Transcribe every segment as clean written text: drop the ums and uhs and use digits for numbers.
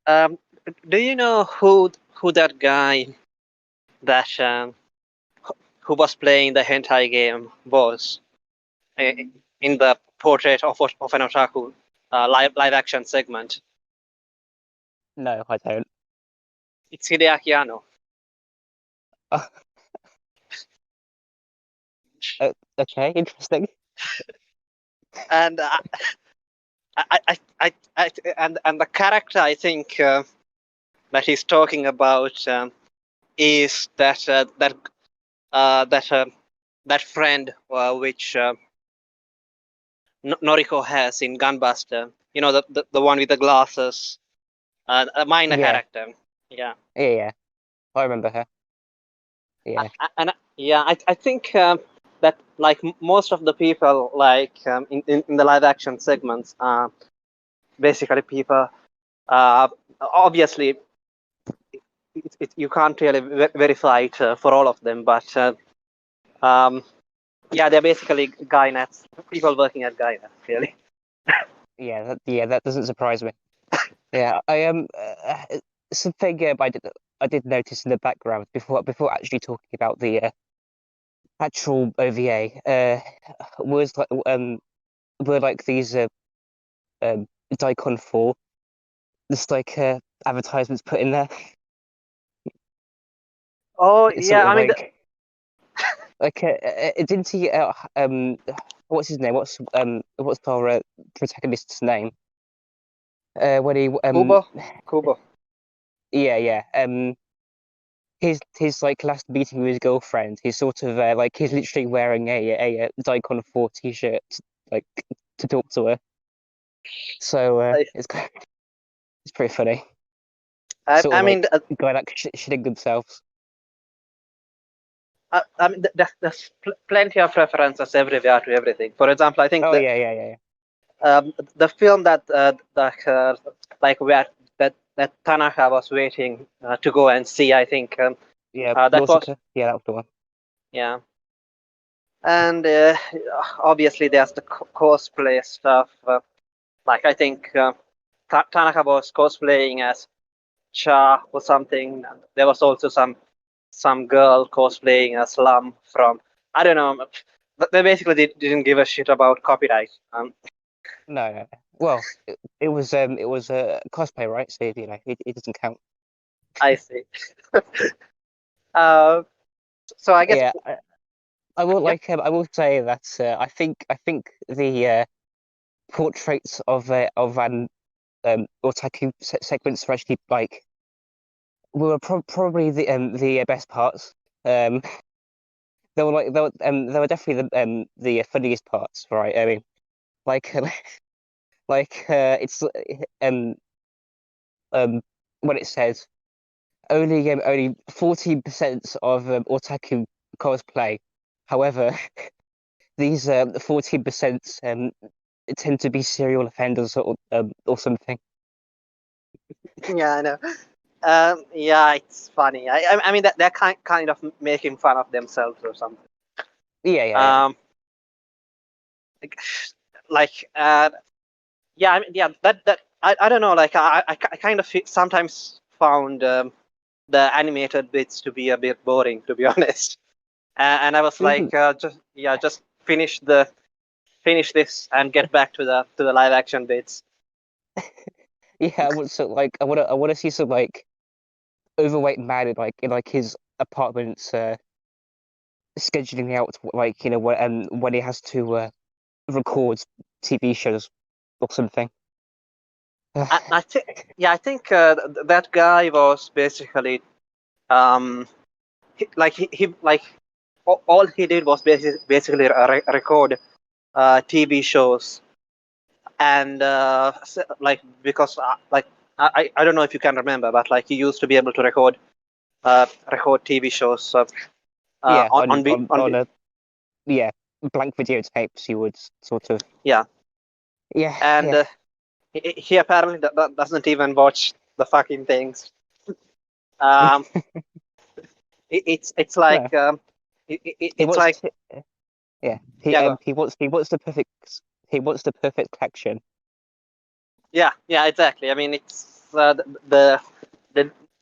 Um, do you know who that guy that who was playing the hentai game was uh, in the portrait of an otaku live action segment? No, I don't. It's Hideaki Anno. Uh, okay, interesting. And and the character I think that he's talking about is that that friend which Noriko has in Gunbuster. You know the one with the glasses, a minor Yeah, character. Yeah, yeah. I remember her. Yeah, and yeah, I think that like most of the people like in the live action segments are basically people. Obviously, you can't really verify it for all of them, but um, yeah, they're basically guy nets, people working at guy nets, really. yeah. That doesn't surprise me. Yeah, something I did notice in the background before actually talking about the actual OVA was like were like these Daikon 4, just like advertisements put in there. Oh It's yeah, sort of I mean, didn't he what's his name? What's our protagonist's name? When he Kubo. yeah his like last meeting with his girlfriend, he's sort of like he's literally wearing a Daikon 4 t-shirt like to talk to her. So I, it's pretty funny. I Sort of mean, like guy like shitting themselves. I mean, there's plenty of references everywhere to everything. For example, I think Oh yeah. the film that like where that Tanaka was waiting to go and see, I think Yeah, that was Nausicaa. Yeah, that was the one. yeah. And obviously, there's the cosplay stuff. Like I think Tanaka was cosplaying as Cha or something. There was also some girl cosplaying as Lam from I don't know. But they basically didn't give a shit about copyright. No. Well, it was a cosplay, right? So you know it doesn't count. I see. Uh, so I guess Yeah, I will yep. I will say that I think the portraits of an otaku segments are actually like were probably the best parts. Um, they were definitely the funniest parts, right? I mean, like it's um when it says only 14% of otaku cosplay. However, these 14% tend to be serial offenders or something. Yeah, I know. Yeah, it's funny. I mean that they're kind of making fun of themselves or something. Yeah. Um, like, like yeah, I mean yeah that I don't know. Like I kind of sometimes found the animated bits to be a bit boring, to be honest. And I was Mhm. like, just finish this and get back to the live action bits. Yeah, I want so like I want to see some like overweight man in like his apartment scheduling out like you know when he has to record TV shows or something. I think yeah, I think that guy was basically he like all he did was basically record TV shows and like because like I don't know if you can remember, but like he used to be able to record TV shows Yeah, on on a yeah blank videotapes you would sort of yeah, and yeah he apparently doesn't even watch the fucking things. Um, it's no like he it's wants like to yeah yeah go. he wants the perfect action. Yeah, yeah, exactly. I mean, the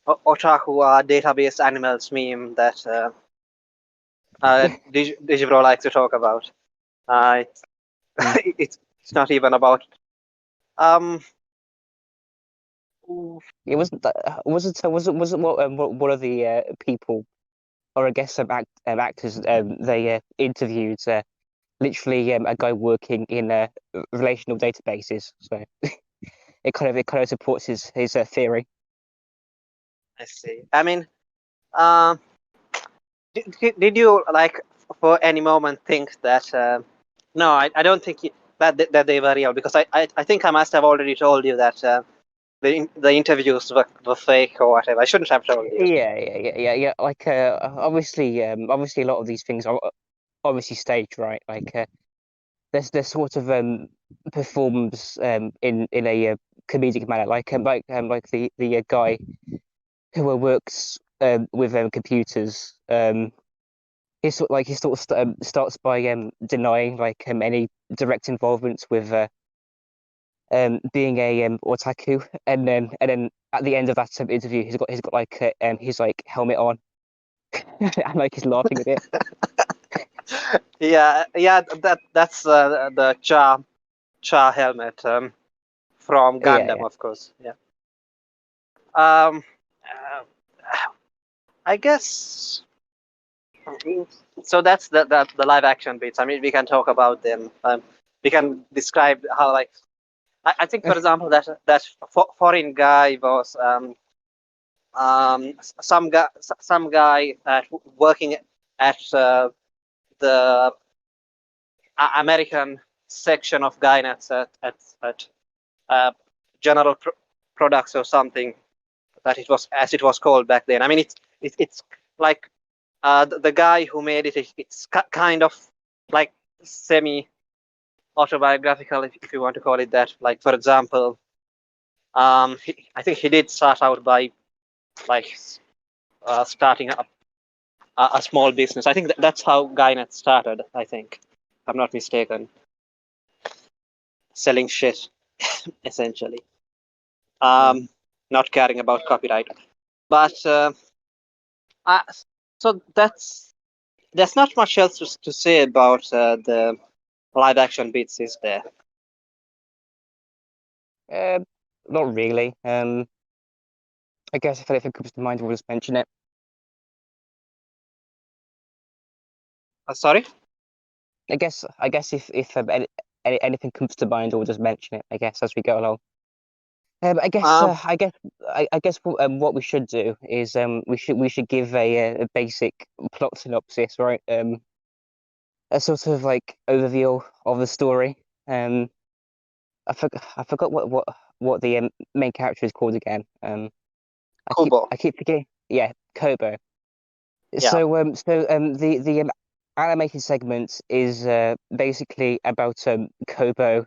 Otaku are database animals meme that Digibro likes to talk about. Uh, Mm. it's not even about um. It wasn't that, wasn't what one of the people, or I guess some actors they interviewed literally a guy working in relational databases. So it kind of supports his theory. I see. I mean, um, did you like for any moment think that? No, I don't think that they were real because I think I must have already told you that the interviews were fake or whatever. I shouldn't have told you. Yeah. Like obviously a lot of these things are obviously staged, right? Like there's sort of performs in a comedic manner, like the guy who works with computers. He starts by denying like any direct involvement with being a otaku, and then at the end of that interview, he's got like his like helmet on, and like he's laughing at it. Yeah. That's the Cha helmet from Gundam, Yeah, of course. Yeah. Um, uh, I guess so. That's the live action bits. I mean, we can talk about them. We can describe how like I think, for yeah. example, that foreign guy was some guy working at the American section of Gynets at uh, General Products or something that it was as it was called back then. I mean, it's like the guy who made it. It's kind of like semi autobiographical, if you want to call it that. Like, for example, I think he did start out by like starting up a small business. I think that's how Gynet started. I think, if I'm not mistaken, selling shit essentially. Mm. Um, Not caring about copyright. But I, so there's not much else to say about the live action bits, is there? Uh, Not really. I guess if anything comes to mind, we'll just mention it. Sorry. I guess if anything comes to mind, we'll just mention it. I guess as we go along. I guess Um, what we should do is we should give a basic plot synopsis, right? A sort of like overview of the story. I forgot what the main character is called again. I keep Kubo. I keep forgetting. Yeah, Kobo. Yeah. The animated segment is basically about Kobo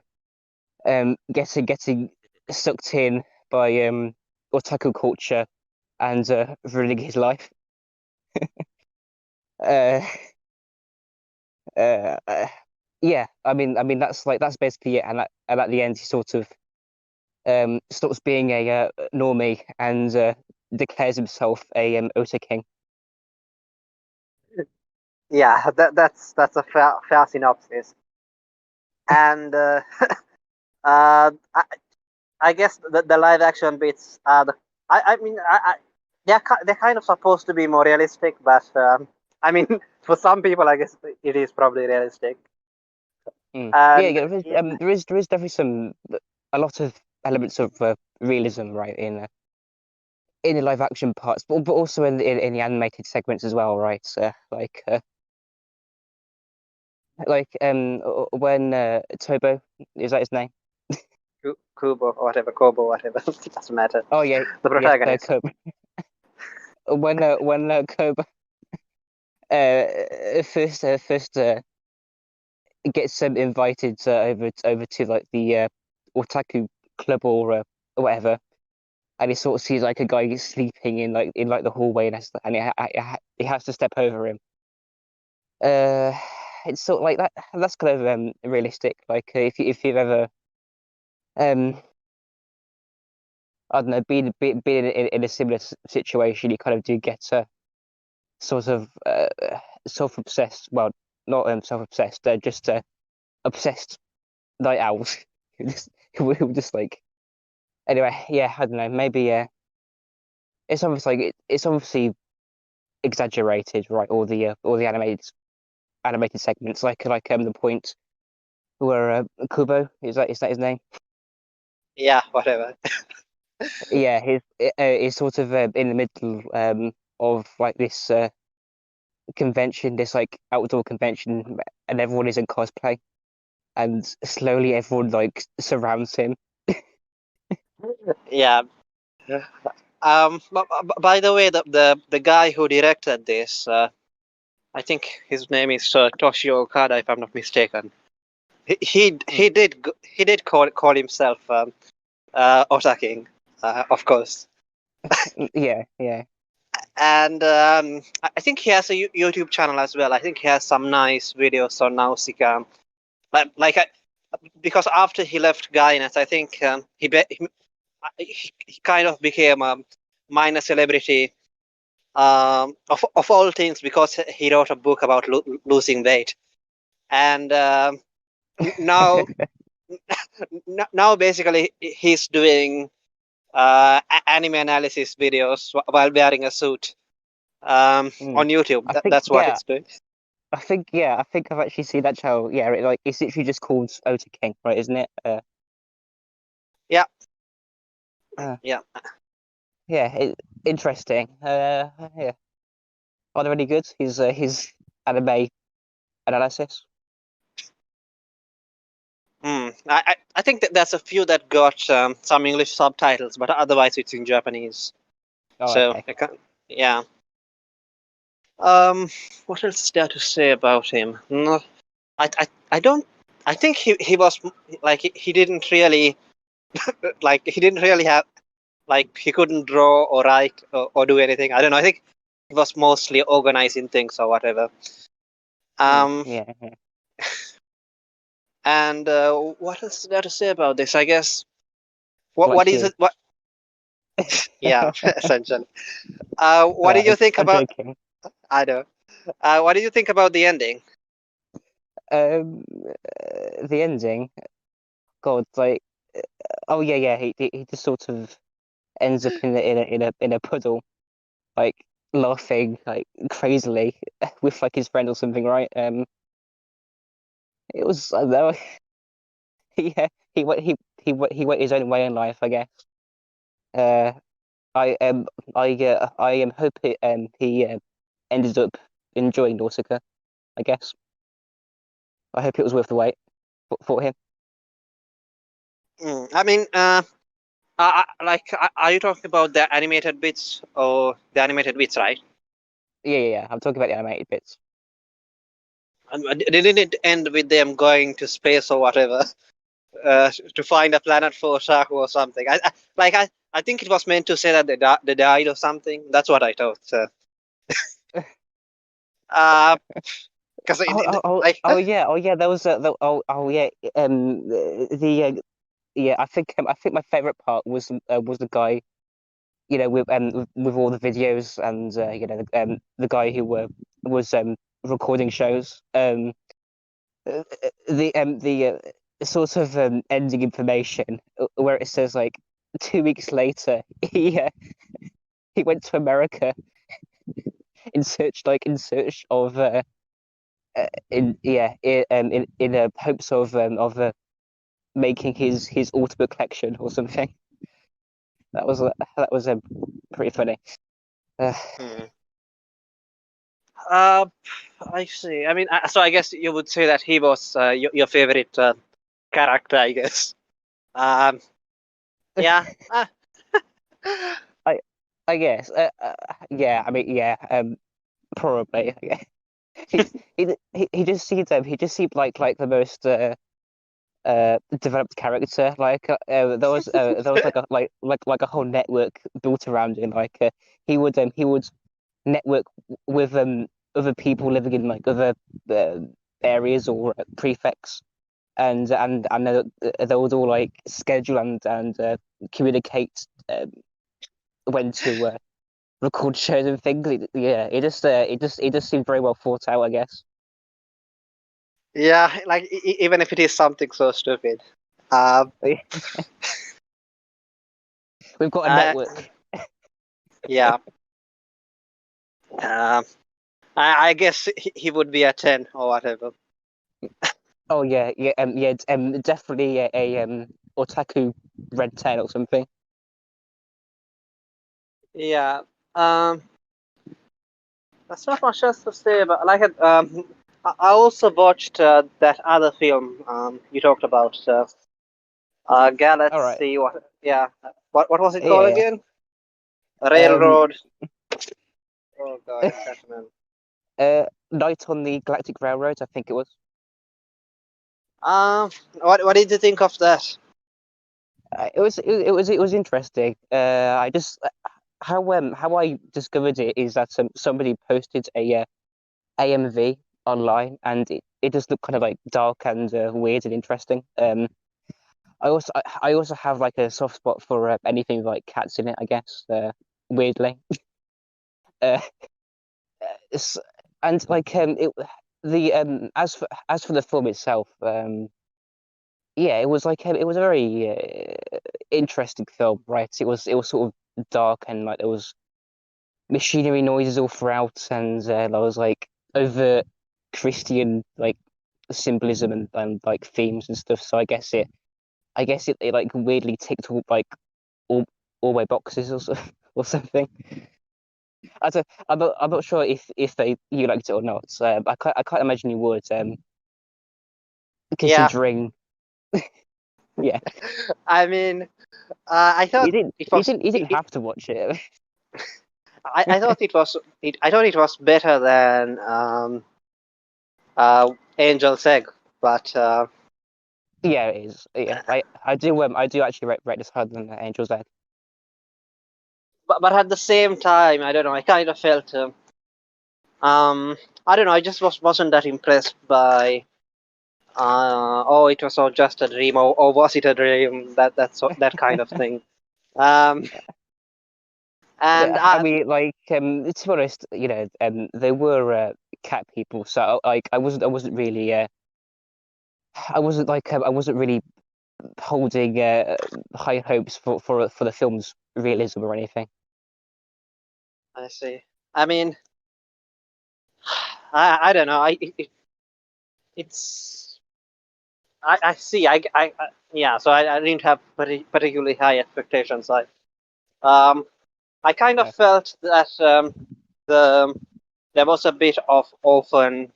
getting sucked in by otaku culture and ruining his life. Uh, uh, uh, yeah, I mean that's basically it. And at the end, he sort of stops being a normie and declares himself a Ota King. Yeah, that's a fair synopsis. And I, I guess the live action bits are I mean they're kind of supposed to be more realistic, but I mean for some people I guess it is probably realistic. Mm. Yeah, And yeah. There is definitely a lot of elements of realism, right, in the live action parts, but also in the animated segments as well, right? When Tobo, is that his name? Kubo or whatever, Kobo, whatever, doesn't matter. Oh yeah, The yeah, protagonist. Kobo. When Kobo first gets invited over to like the otaku club or whatever, and he sort of sees like a guy sleeping in the hallway, he has to step over him. Uh, it's sort of like that. That's kind of realistic. Like if you've ever um I don't know, being in a similar situation, you kind of do get sort of self-obsessed. Well, not self-obsessed. They're just obsessed night owls who just like anyway. Yeah, I don't know. Maybe it's obviously it's obviously exaggerated, right? All the animated segments, like the point where Kubo is that his name? Yeah, whatever. Yeah, he's sort of in the middle of like this convention, this like outdoor convention, and everyone is in cosplay, and slowly everyone like surrounds him. Yeah. By the way, the guy who directed this, I think his name is Toshio Okada, if I'm not mistaken. Mm. He did call himself Otaking, of course, Yeah, yeah. and I think he has a YouTube channel as well. I think he has some nice videos on Nausicaa. Like because after he left Gainet, I think he kind of became a minor celebrity of all things because he wrote a book about losing weight, and now now basically he's doing anime analysis videos while wearing a suit Mm. on YouTube. I think That's what yeah, it's doing. I think I've actually seen that channel. Yeah, like it's literally just called Ota King, right? Isn't it? Yeah, Uh, yeah. yeah, interesting. Yeah. Are there any good? His anime analysis. I think that there's a few that got some English subtitles, but otherwise it's in Japanese. Oh, So okay. I can't, yeah. Um, what else is there to say about him? No, I don't. I think he was like he didn't really he didn't really have like he couldn't draw or write or do anything. I don't know. I think he was mostly organizing things or whatever. Um, Yeah, yeah. and what else is there to say about this? I guess what Like is you. it? What yeah, essentially. What did No, you think I'm about? joking. I know. What did you think about the ending? The ending. God, like, oh yeah, yeah. He just sort of ends up in a puddle, like laughing like crazily with like his friend or something, right? It was I don't know. Yeah, he went his own way in life, I guess. Uh, I I hope he ended up enjoying Nausicaa, I guess. I hope it was worth the wait for him. I mean, are you talking about the animated bits or the animated bits, right? Yeah, yeah, yeah. I'm talking about the animated bits. Didn't it end with them going to space or whatever to find a planet for Otaku or something? I think it was meant to say that they died or something. That's what I thought. Uh, because Oh yeah. There was oh yeah. Yeah. I think my favorite part was the guy, you know, with all the videos and you know the guy who was recording shows. The sort of ending information where it says like 2 weeks later he went to America in search of in yeah in hopes of making his ultimate collection or something. That was pretty funny. Uh, hmm. uh, I see. I mean, so I guess you would say that he was your favorite character, I guess. Um, yeah. I I guess yeah I mean yeah probably yeah. He just seemed like the most developed character. There was like a whole network built around him. He would network with other people living in like other uh, areas or prefects, and they would all like schedule and communicate when to record shows and things. Yeah, it just seemed very well thought out, I guess. Yeah, like even if it is something so stupid. Um, We've got a I, network. yeah. Um, I guess he would be a 10 or whatever. Oh yeah, yeah, definitely a Otaku Red Tail or something. Yeah. Um, that's not much else to say, but like I also watched that other film you talked about, All right. Galaxy. What? Yeah. What was it called Yeah, again? yeah. Railroad. Oh God, I can't remember. Night on the Galactic Railroad, I think it was. What did you think of that? It was interesting. I just how I discovered it is that somebody posted a AMV online, and it does look kind of like dark and weird and interesting. I also have like a soft spot for anything with like cats in it, I guess. Weirdly, uh, it's, and like the as for the film itself, yeah, it was a very interesting film, right? It was sort of dark and like there was machinery noises all throughout, and there was like overt Christian like symbolism and like themes and stuff. So I guess it like weirdly ticked all all my boxes or something. I'm not sure if you liked it or not. So I can't imagine you would. Yeah. Considering, yeah, I mean, I you thought didn't it you was. didn't you didn't have to watch it. I thought it was. I thought it was better than Angel's Egg, but Yeah, it is. Yeah, I do actually rate this higher than Angel's Egg. but at the same time, I don't know. I kind of felt. I don't know. I just wasn't that impressed by. Oh, it was all just a dream, or was it a dream? That kind of thing. Um, and Yeah, I mean, like, to be honest, they were cat people, so like, I wasn't really, I wasn't really holding high hopes for the film's realism or anything. I see. I mean, I don't know. It's I see. Yeah. So I didn't have particularly high expectations. Um I kind of Uh, felt that the there was a bit of often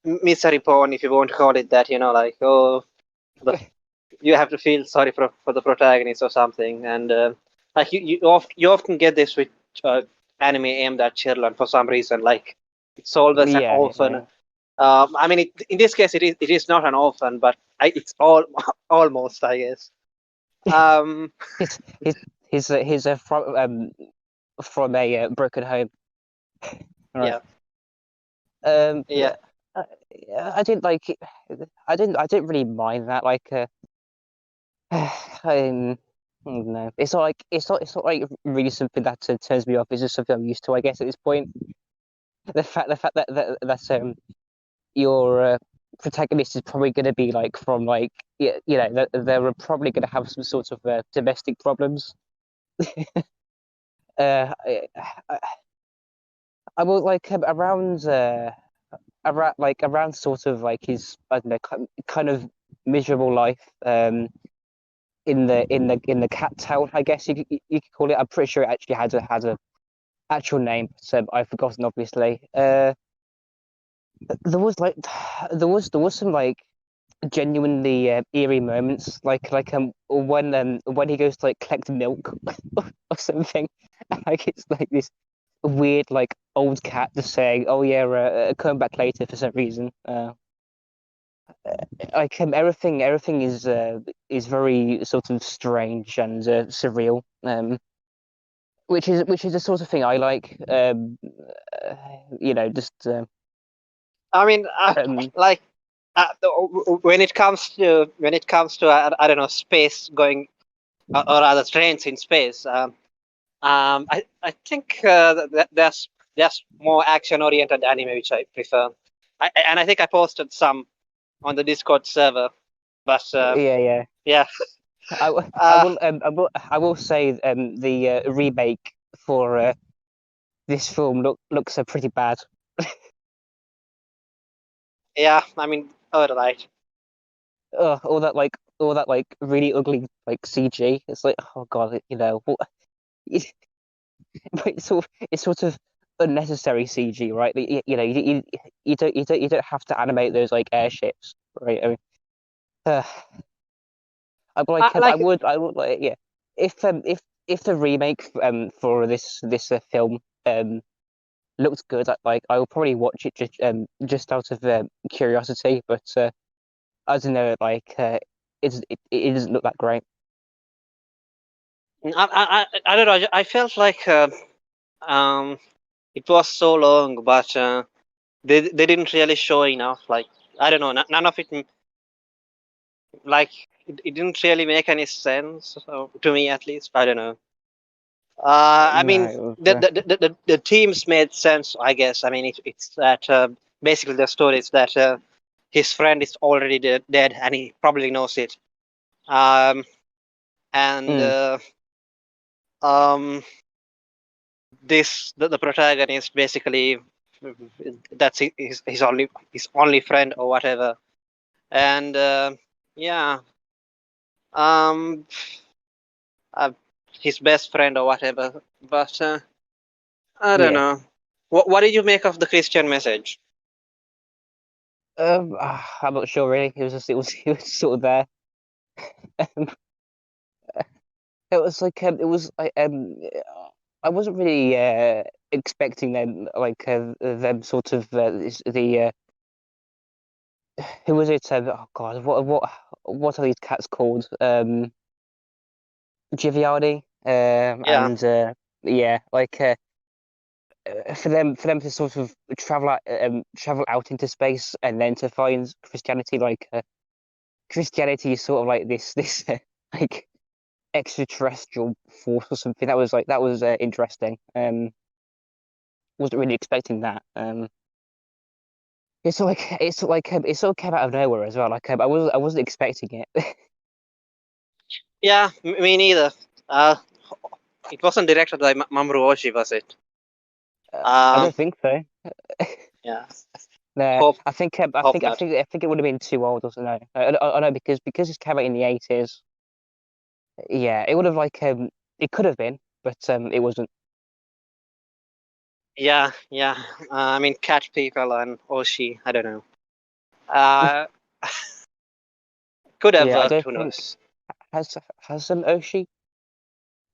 misery porn, if you want to call it that. Like, oh, the, you have to feel sorry for the protagonist or something, and like you often get this with uh, anime aimed at children for some reason. Like, it's always an yeah, orphan. I mean, in this case, it is not an orphan, but it's all almost, I guess. Um, his his his from a broken home. All right. yeah, yeah. Yeah, yeah, I didn't like it. I didn't really mind that. Like, I don't know. It's not like really something that turns me off. It's just something I'm used to, I guess, at this point. The fact that your protagonist is probably going to be like from like they're probably going to have some sort of domestic problems. Uh, I, I will like around sort of like his I don't know kind of miserable life in the cat town, I guess you could call it. I'm pretty sure it actually had a actual name, so I've forgotten obviously. There was like there was some like genuinely eerie moments, like when he goes to like collect milk or something. Like it's like this weird like old cat just saying, "Oh yeah, come back later" for some reason. Like everything is very sort of strange and surreal. Which is the sort of thing I like. Just I mean, um, like when it comes to I don't know, space going. or rather trains in space. I think there's more action oriented anime which I prefer. And I think I posted some on the Discord server, but Yeah, yeah. yeah, I uh, will I will say the remake for this film looks pretty bad. yeah. I mean, all right. All that like really ugly like CG. It's like, oh God, you know it's sort of unnecessary CG, right? You know, you don't have to animate those like airships, right? I mean, uh, Like I would like, yeah. If the remake for this film looked good, I will probably watch it just out of curiosity. But I don't know, it doesn't look that great. I don't know. I felt like um it was so long, but they didn't really show enough. Like I don't know, none of it like it didn't really make any sense to me at least. I don't know. I No, mean, it was, the teams made sense, I guess. I mean, it's that basically the story is that his friend is already dead, and he probably knows it. Um, and mm, um, the protagonist basically that's his only friend or whatever. And yeah, um, uh, his best friend or whatever. But I don't yeah. know. What did you make of the Christian message? I'm not sure really. It was sort of there. It was like I wasn't really expecting them sort of who was it? Oh God, what are these cats called? Giviardi. Yeah. And yeah, for them to sort of travel out into space and then to find Christianity, Christianity is sort of like this like extraterrestrial force or something. That was interesting. Wasn't really expecting that. It sort of came out of nowhere as well. I wasn't expecting it. Yeah, me neither. It wasn't directed by Mamoru Oshii, was it? I Um, don't think so. yeah. No, Hope hope I not. think it would have been too old or something. I know because it came out in the 80s. Yeah, it would have it could have been, but it wasn't. Yeah, yeah. I mean, cat people and Oshii. I don't know. Uh, could have Yeah, I worked. don't Who think knows? has Oshi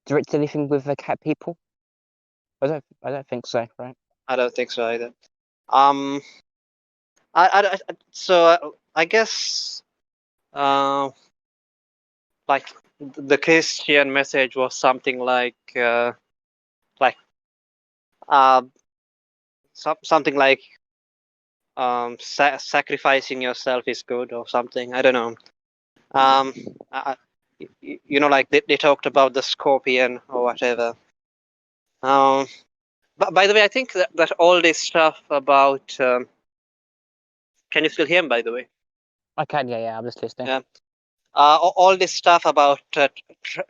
directed anything with cat people? I don't think so, right? I don't think so either. Um, so I guess uh, like the Christian message was something like uh, something like sacrificing yourself is good or something. I don't know. Um, I, you know, like they talked about the scorpion or whatever. Um, but by the way, I think that all this stuff about can you still hear me? By the way, I can, yeah, yeah. I'm just listening. yeah. All this stuff about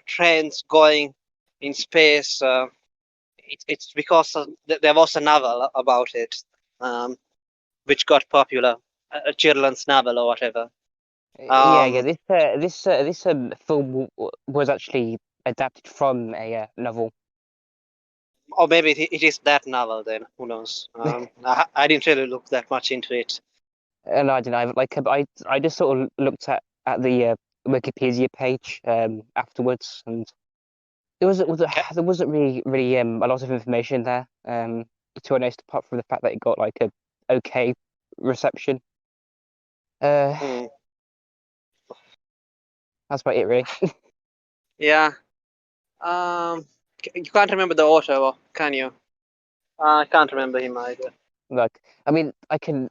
trains going in space. It's because there was a novel about it, um, which got popular, a children's novel or whatever. Yeah, yeah. Um, This film was actually adapted from a novel. or maybe it is that novel then. Who knows? I didn't really look that much into it. And I don't know, I just sort of looked at the Wikipedia page afterwards, and Okay. there wasn't really a lot of information there. To be honest, apart from the fact that it got like a okay reception. Uh, Hmm. that's about it, really. Yeah. You can't remember the author, can you? I can't remember him either. Like, I mean, I can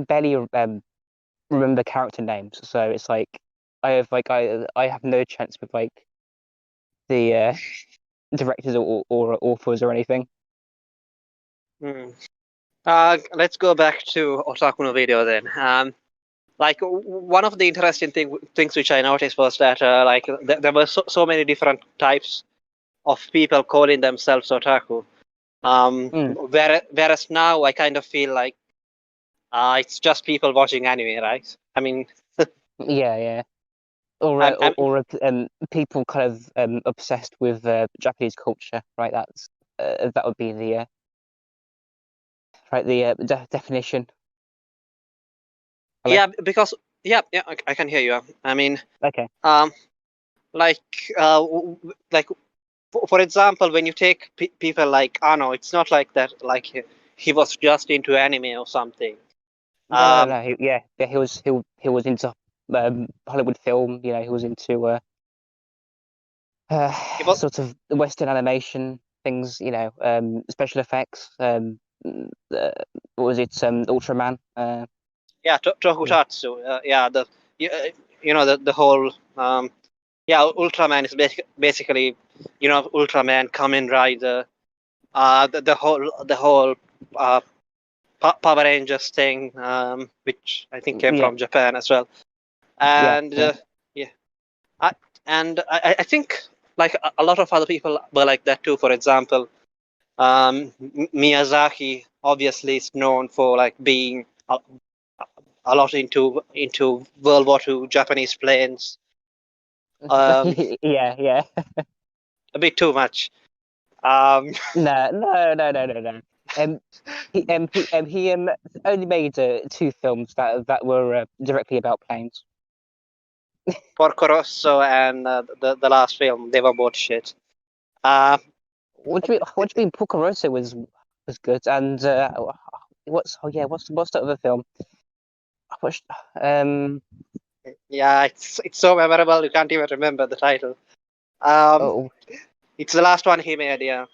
barely remember character names, so it's like I have no chance with like the directors or authors or anything. Hmm. Let's go back to Otaku no Video then. Like one of the interesting things which I noticed was that like there were so many different types of people calling themselves otaku. Mm, Whereas now I kind of feel like it's just people watching anime, right? I mean, yeah, yeah. Or I'm, I'm people kind of obsessed with Japanese culture, right? That would be the right the definition. Hello. yeah, because yeah, I can hear you. I mean, Okay. um, like like for example, when you take people like Ano, it's not like that. Like he was just into anime or something. No, no, Um, no. Yeah, he was into Hollywood film. You know, he was into he was sort of Western animation things. You know, special effects. What was it? Ultraman. yeah, Yeah, tokusatsu. Yeah, you, uh, the whole yeah, Ultraman is basically Ultraman, Kamen Rider, the whole uh, Power Rangers thing, which I think came yeah, from Japan as well. yeah, And yeah. yeah, I, I think like a lot of other people were like that too. For example, Miyazaki obviously is known for like being a lot into World War II Japanese planes, um, Yeah, yeah. a bit too much. Um, No, no, no, no, no, no. Um, he only made two films that were directly about planes. Porco Rosso and the last film, they were both shit. Uh, What do you mean? Porco Rosso was good, and what's the other film? I watched yeah, it's so memorable you can't even remember the title. Um, oh it's the last one he made, yeah.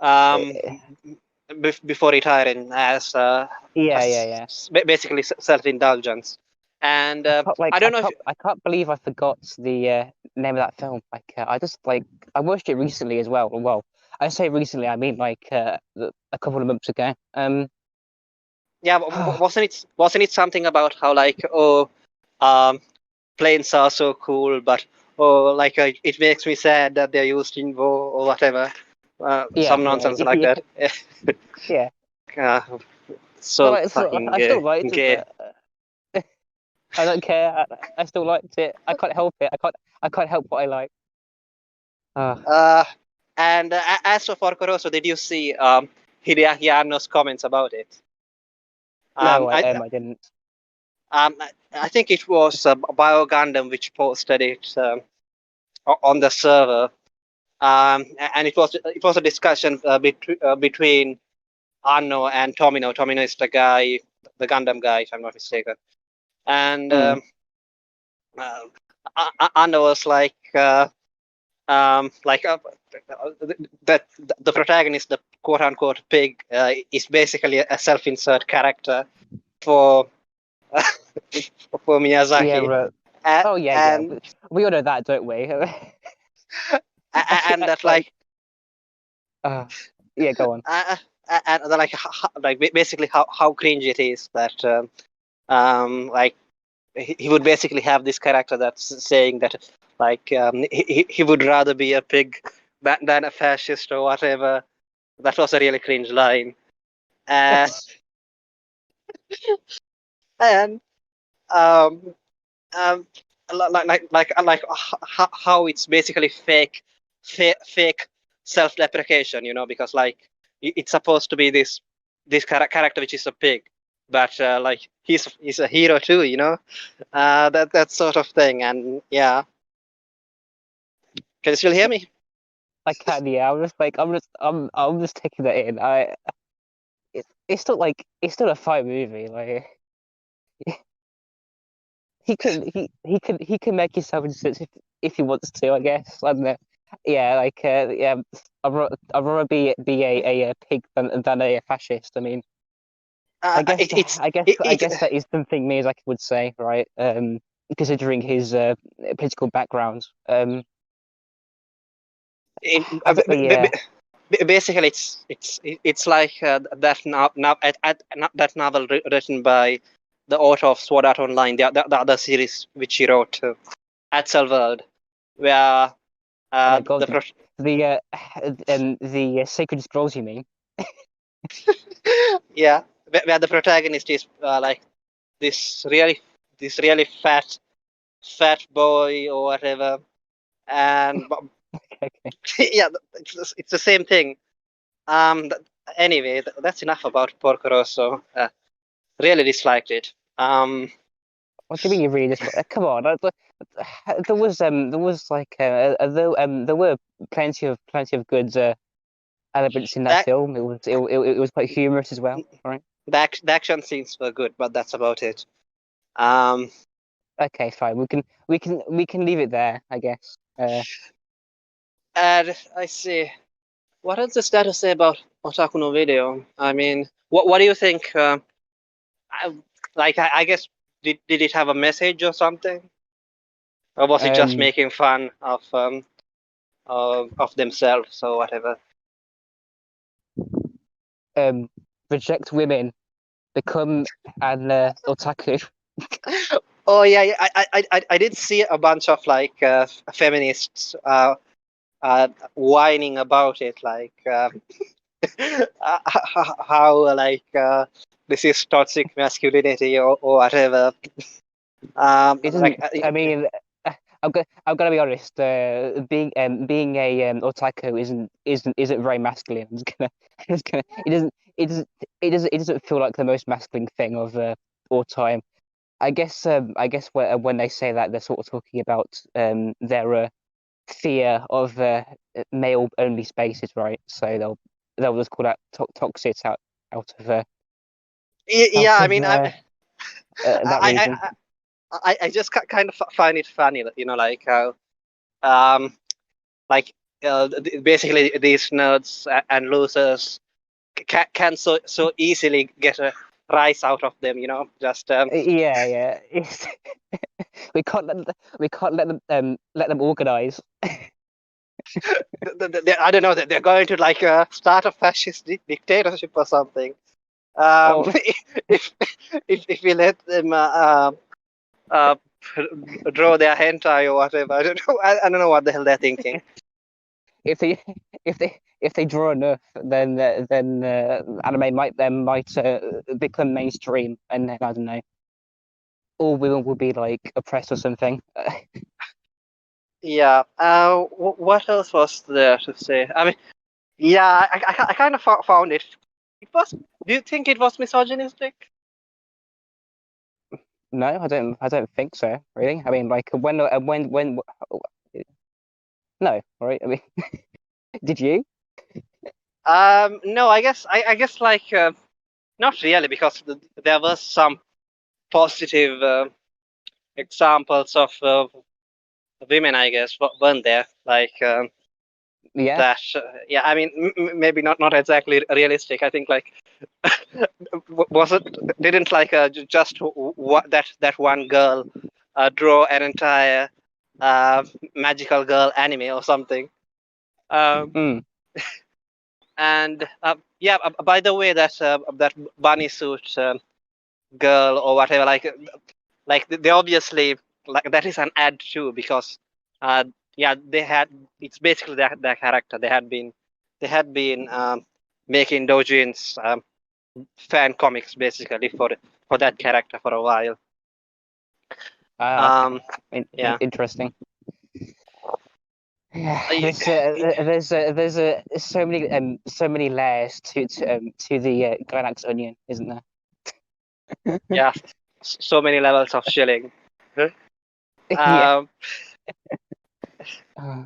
Um, uh, before retiring yeah, yeah, yeah. as basically self-indulgence. And I don't know if I can't believe I forgot the name of that film. Like I just like I watched it recently as well. Well, I say recently, I mean like a couple of months ago. yeah, wasn't it something about how like um, planes are so cool, but like it makes me sad that they're used in war or whatever. Yeah, Some yeah, nonsense like yeah, that. yeah. uh, But so like, fucking I still liked it. gay. I don't care. I still liked it. I can't help it. I can't help what I like. Uh, Uh, and as for Porco Rosso, did you see Hideaki Anno's comments about it? no, Um, I I didn't. I think it was Bio Gundam which posted it on the server, and it was a discussion between Anno and Tomino. Tomino is the guy, the Gundam guy, if I'm not mistaken. And Mm, uh, Anno was like that the protagonist, the quote unquote pig, is basically a self-insert character for for yeah. Miyazaki, Oh yeah, yeah. and We all know that, don't we? and that Like, like uh, yeah. Go on. and like like basically how cringe it is that like he would basically have this character that's saying that like he would rather be a pig than a fascist or whatever. That was a really cringe line. Uh, and um, um, like how it's basically fake self-deprecation, because like it's supposed to be this character which is a pig, but like he's a hero too, that sort of thing. And yeah, can you still hear me? I can. Yeah. I'm just taking that in. It's still like it's still a fine movie. Like he can make himself into sense if he wants to. I guess. I don't know. Yeah. Like yeah. I'd rather be a pig than a fascist. I mean. It, it's I it guess that is something Miyazaki would say, right? Considering his political background. Yeah, Basically, it's like that novel written by the author of Sword Art Online, the other series which he wrote, Axel World, where oh my the God, the Sacred Scrolls, you mean? yeah, where the protagonist is like this really fat boy or whatever, and Okay. yeah, it's the same thing. Um, th- anyway, that's enough about Porco Rosso. Really disliked it. What do you mean you really just come on? There was like there were plenty of good elements in that that film. It was quite humorous as well, right? the action scenes were good, but that's about it. Um, Okay, fine. We can leave it there, I guess. and I see. What else is there to say about Otaku no Video? I mean, what do you think? I, I guess did it have a message or something, or was it just Um, making fun of themselves or whatever? um, Reject women, become an otaku. Oh yeah, yeah. I did see a bunch of like feminists whining about it, like how this is toxic masculinity or whatever. It Like doesn't. I mean, I'm gonna be honest. Being a otaku isn't very masculine. It's gonna. It doesn't feel like the most masculine thing of all time. I guess when they say that, they're sort of talking about their fear of male only spaces, right? So they'll just call that toxic yeah, out I of mean, that reason. I, I just kind of find it funny that like how um like basically these nerds and losers can so easily get a rise out of them, just Yeah, yeah. We can't we can't let them organize. I don't know that they're going to like start a fascist dictatorship or something. Oh, If if we let them uh, draw their hentai or whatever, I don't know. I don't know what the hell they're thinking. if they if they draw enough, then anime might become mainstream, and then I don't know, all women will be like oppressed or something. Yeah. What else was there to say? I mean, yeah, I kind of found it. It was. Do you think it was misogynistic? No, I don't think so. Really, I mean, like when no, right? I mean, did you? No, I guess like not really because there was some positive examples of women, I guess, weren't there? Like Yeah. that. Yeah, I mean, maybe not exactly realistic. I think like was it didn't like just what that one girl draw an entire magical girl anime or something. Um, Mm. and yeah, by the way, that bunny suit girl or whatever, like they obviously like that is an ad too because uh yeah they had it's basically their character they had been making doujins fan comics basically for that character for a while. Ah, um okay. yeah Interesting. Yeah, I- there's so many layers to the Gainax onion, isn't there? yeah, so many levels of shilling. Yeah. um Uh,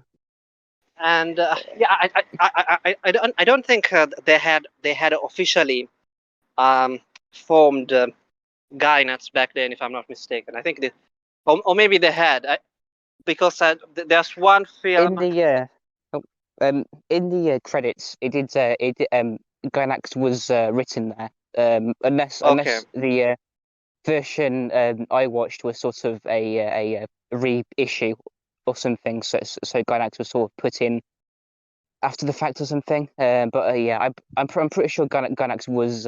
and yeah I don't think they had officially formed Gynuts back then, if I'm not mistaken. I think or maybe they had, because there's one film. in the oh, in the credits, Gainax was written there. Okay, Unless the version I watched was sort of a reissue or something. So Gainax was sort of put in after the fact or something. But yeah, I'm pretty sure Gainax was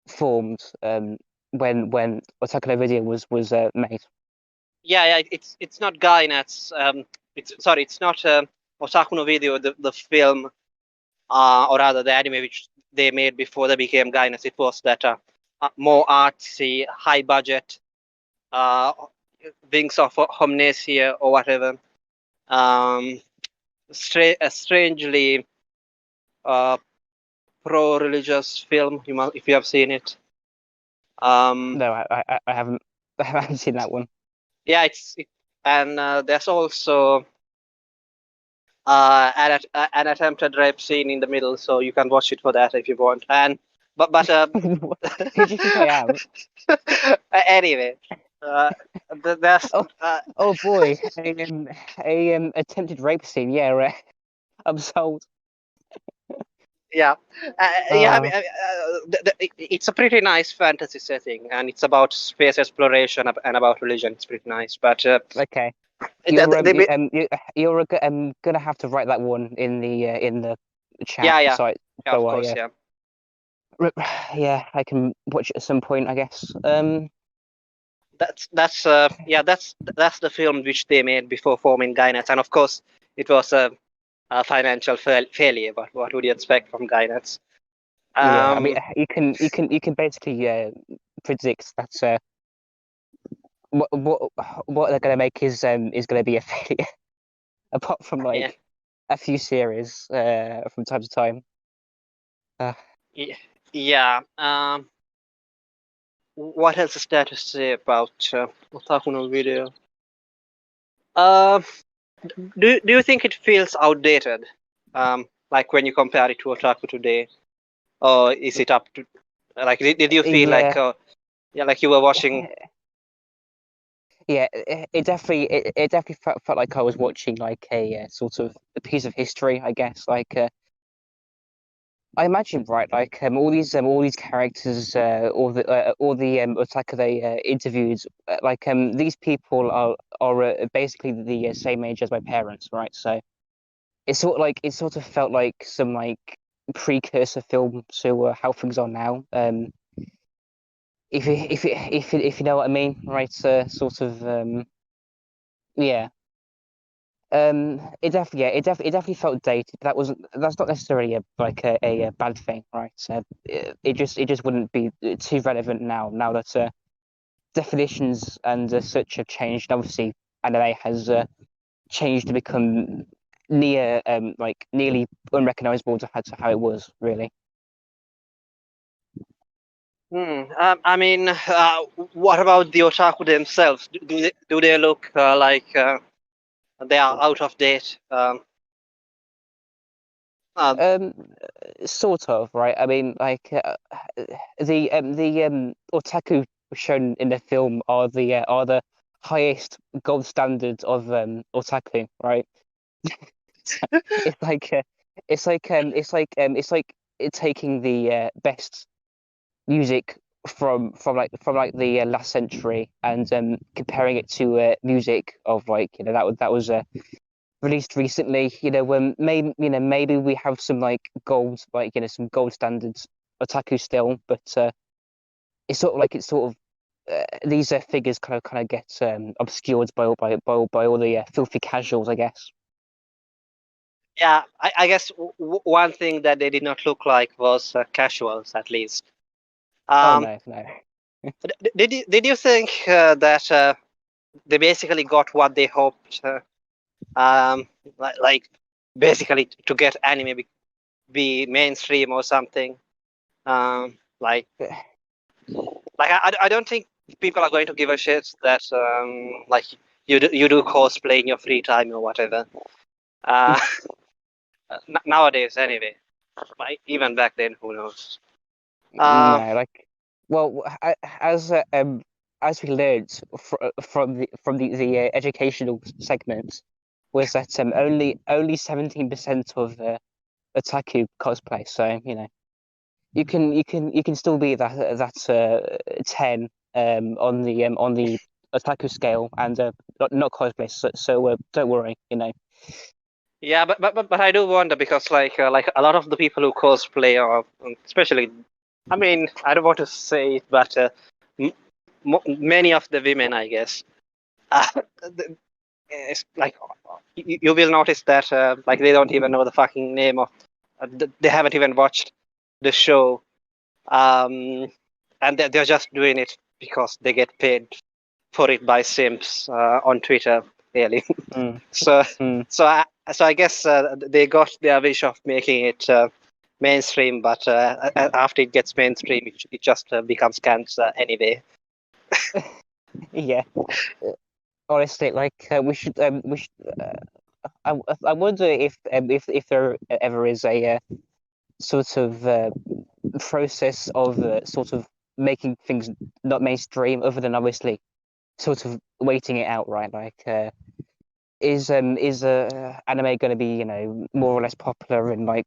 formed when Otaku no Video was made. Yeah, yeah, it's not Gainax. It's sorry, it's not Otaku no Video, the film, or rather the anime which they made before they became Gainax. It was that more artsy, high budget, uh, Wings of Omnesia or whatever. Um, strangely uh, pro-religious film. If you have seen it. Um, No, I haven't I haven't seen that one. yeah, and there's also an attempted rape scene in the middle, so you can watch it for that if you want. And but Who do you think I am? anyway, uh, there's Oh, oh boy, a attempted rape scene. Yeah, right. I'm sold. yeah, yeah. I mean, Oh, it's a pretty nice fantasy setting, and it's about space exploration and about religion. It's pretty nice, but okay. they, they, they, You're gonna have to write that one in the chat yeah, yeah, so yeah. Of so course, yeah. yeah, I can watch it at some point, I guess. That's the film which they made before forming Gynax, and of course it was a financial failure. But what would you expect from Gynax? Yeah, I mean, Um, you can basically predict that what they're gonna make is gonna be a failure, apart from yeah, like a few series from time to time. Uh, yeah. yeah. What else is there to say about Otaku no Video? Um, do you think it feels outdated? Like when you compare it to Otaku today, or is it up to like? Did you feel like yeah, yeah, like you were watching? yeah, it definitely felt like I was watching like a sort of a piece of history, I guess. Like I imagine, right? Like all these characters, all the otaku they interviewed, like these people are basically the same age as my parents, right? So it sort of felt like some like precursor film to how things are now. If you know what I mean, right? Sort of yeah. It definitely, yeah, it definitely felt dated. But that's not necessarily a bad thing, right? So it just wouldn't be too relevant now. Now that definitions and such have changed, and obviously anime has changed to become nearly unrecognizable to how it was really. I mean, what about the otaku themselves? Do they look like they are out of date? Uh, Um, Sort of, right? I mean, like the otaku shown in the film are the highest gold standard of otaku, right? It's like it's taking the best music from like the last century and comparing it to music of like that was released recently. Maybe we have some like gold, like some gold standards otaku still, but it's sort of these figures kind of get obscured by all the filthy casuals, I guess. yeah, I guess one thing that they did not look like was casuals, at least. Oh Um, no, no. did you think that they basically got what they hoped? Like basically to get anime be mainstream or something. Like I don't think people are going to give a shit that like you do cosplay in your free time or whatever. Uh, nowadays anyway. Like, even back then, who knows? Uh, No, like, well, as we learned from the educational segment, was that only 17% of otaku cosplay. So you can still be that 10 on the otaku scale and not cosplay. So don't worry. Yeah, but I do wonder because like a lot of the people who cosplay are especially, I mean, I don't want to say it, but m- many of the women, I guess, uh, it's like you will notice that like they don't even know the fucking name of, they haven't even watched the show, um, and they're just doing it because they get paid for it by simps on Twitter, really. Mm, So, mm, so I guess they got their wish of making it mainstream, but after it gets mainstream, it just becomes cancer anyway. yeah. Honestly, like we should. I wonder if there ever is a sort of process of sort of making things not mainstream, other than obviously sort of waiting it out, right? Like, is anime going to be, more or less popular in like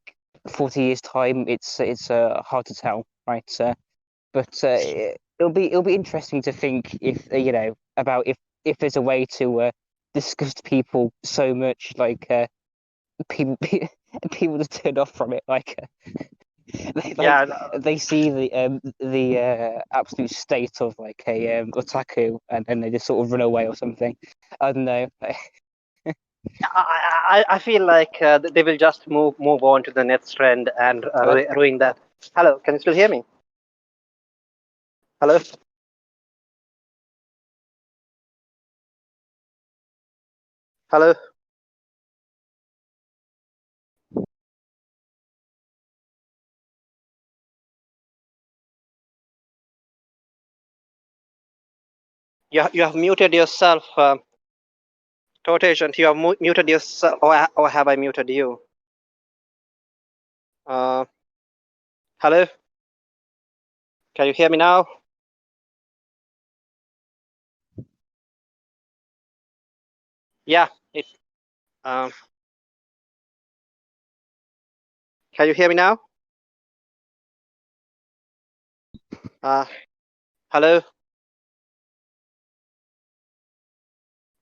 40 years time? It's hard to tell, right? But it'll be interesting to think if about if there's a way to disgust people so much, like people people just turn off from it, like Yeah, they see the absolute state of like a otaku, and then they just sort of run away or something. I don't know. I feel like they will just move on to the next trend and Hello? ruin that. Hello, can you still hear me? Hello, hello. You have muted yourself, Tortation. You have muted yourself, or have I muted you? Uh, hello, can you hear me now? Yeah, it. Um, can you hear me now? Uh, hello,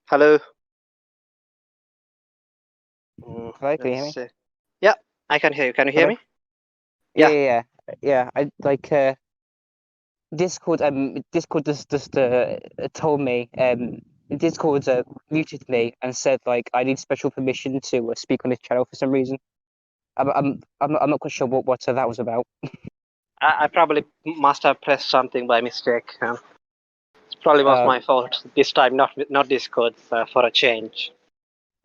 hello. Hello, can you Let's hear me? see. Yeah, I can hear you. Can you hear Hello? me? Yeah, Yeah. yeah, yeah. Yeah, I like Discord just told me Discord muted me and said like I need special permission to speak on this channel for some reason. I'm not quite sure what that was about. I probably must have pressed something by mistake. It probably was Uh, my fault this time, not Discord, for a change.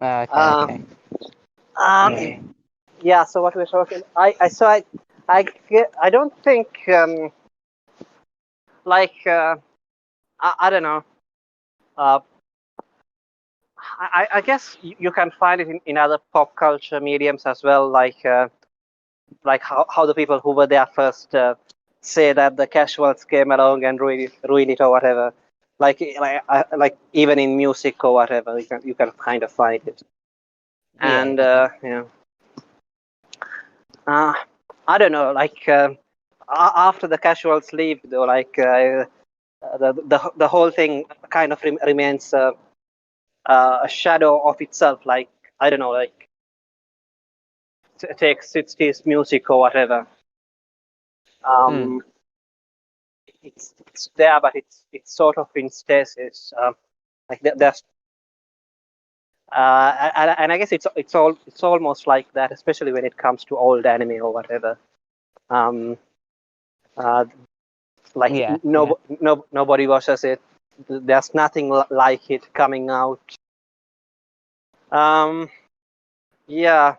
okay, Uh, okay. um, yeah. So what we're talking, I don't think like I don't know. Uh, I guess you can find it in other pop culture mediums as well, like how the people who were there first say that the casuals came along and ruin it or whatever. Like even in music or whatever, you can kind of find it. Yeah, And yeah. uh, I don't know, like after the casuals leave, though, like the whole thing kind of remains a shadow of itself. Like I don't know, like take 60s music or whatever. Mm, Um, it's there, but it's sort of in stasis. Like there's and I guess it's almost like that, especially when it comes to old anime or whatever. Um, uh, like yeah, yeah. nobody watches it. There's nothing like it coming out. Um, yeah,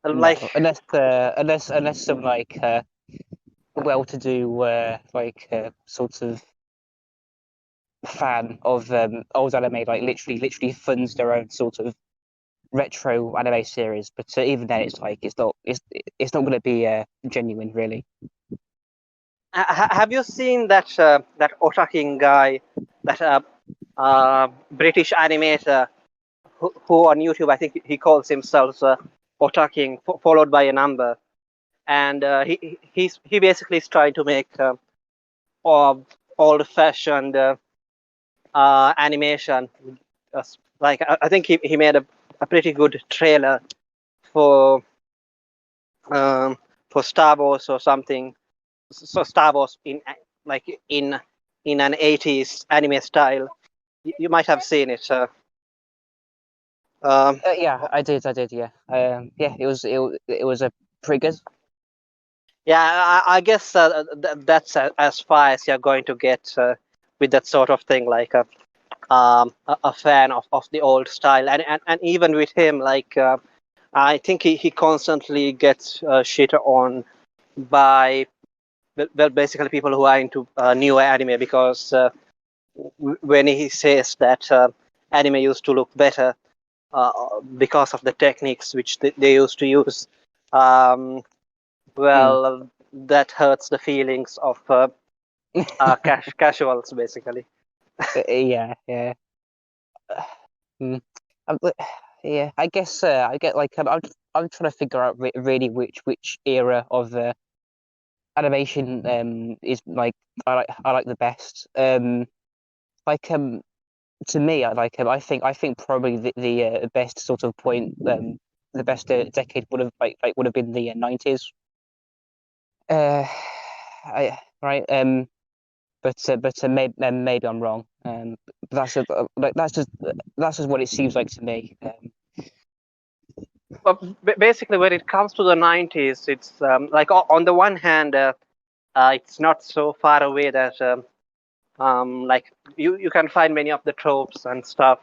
No, like unless some like well-to-do sort of fan of old anime, like literally funds their own sort of retro anime series. But even then, it's like it's not going to be genuine, really. have you seen that Otaking guy, that British animator who on YouTube, I think he calls himself Otaking followed by a number, and he basically is trying to make old-fashioned animation. Like I think he made a pretty good trailer for um, for Star Wars or something. So Star Wars like in an 80s anime style. You might have seen it. Um, Yeah, I did. Yeah. Yeah, it was a pretty good. yeah, I guess that's as far as you're going to get with that sort of thing, like a fan of the old style, and even with him, like I think he constantly gets shit on by well, basically people who are into newer anime because when he says that anime used to look better because of the techniques which they used to use. Um, Mm. well, that hurts the feelings of casuals, basically. Yeah, yeah. Mm. But, yeah, I guess I get like I'm trying to figure out really which era of animation is like I like the best. Like to me, I think probably the best sort of point the best decade would have been the 90s. Uh, right. But maybe I'm wrong. But that's just what it seems like to me. But basically, when it comes to the 90s, it's like on the one hand, it's not so far away that like you can find many of the tropes and stuff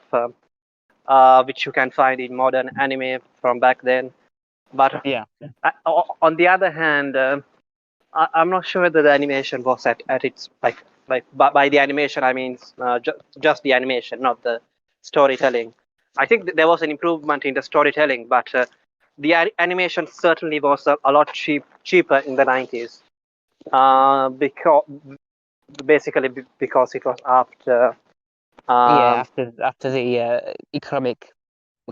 which you can find in modern anime from back then. But Yeah, on the other hand, I'm not sure whether the animation was at its like by the animation I mean just the animation, not the storytelling. I think there was an improvement in the storytelling, but the animation certainly was a lot cheaper in the 90s. Because basically because it was after yeah. um, After the economic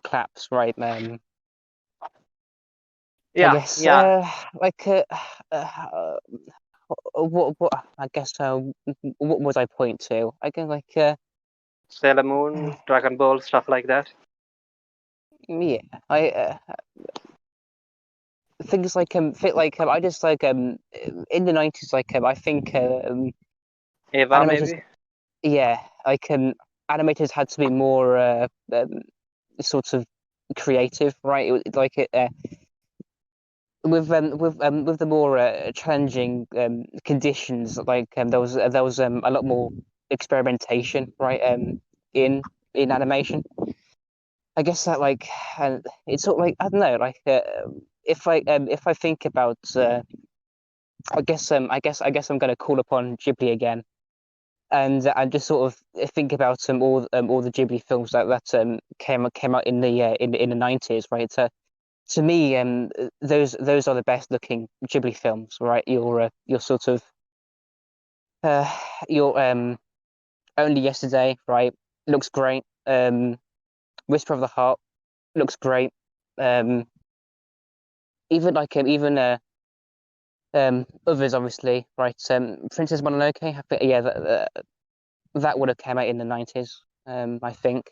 collapse, right? I yeah, guess yeah, like uh, what I guess what would I point to? I guess like Sailor Moon, Dragon Ball, stuff like that. yeah, I things like fit like I just like in the 90s like I think Eva animators maybe. yeah like animators had to be more sort of creative, right? Like it with the more challenging conditions, like there was a lot more experimentation, right? In animation, I guess that like it's sort of like I don't know, like if I think about I guess I'm going to call upon Ghibli again and just sort of think about all the Ghibli films that came out in the in the 90s, right? To me, those are the best looking Ghibli films, right? Your sort of uh, your Only Yesterday, right? Looks great. Whisper of the Heart looks great. Um, even like even others, obviously, right? Princess Mononoke, yeah, that would have come out in the 90s, I think.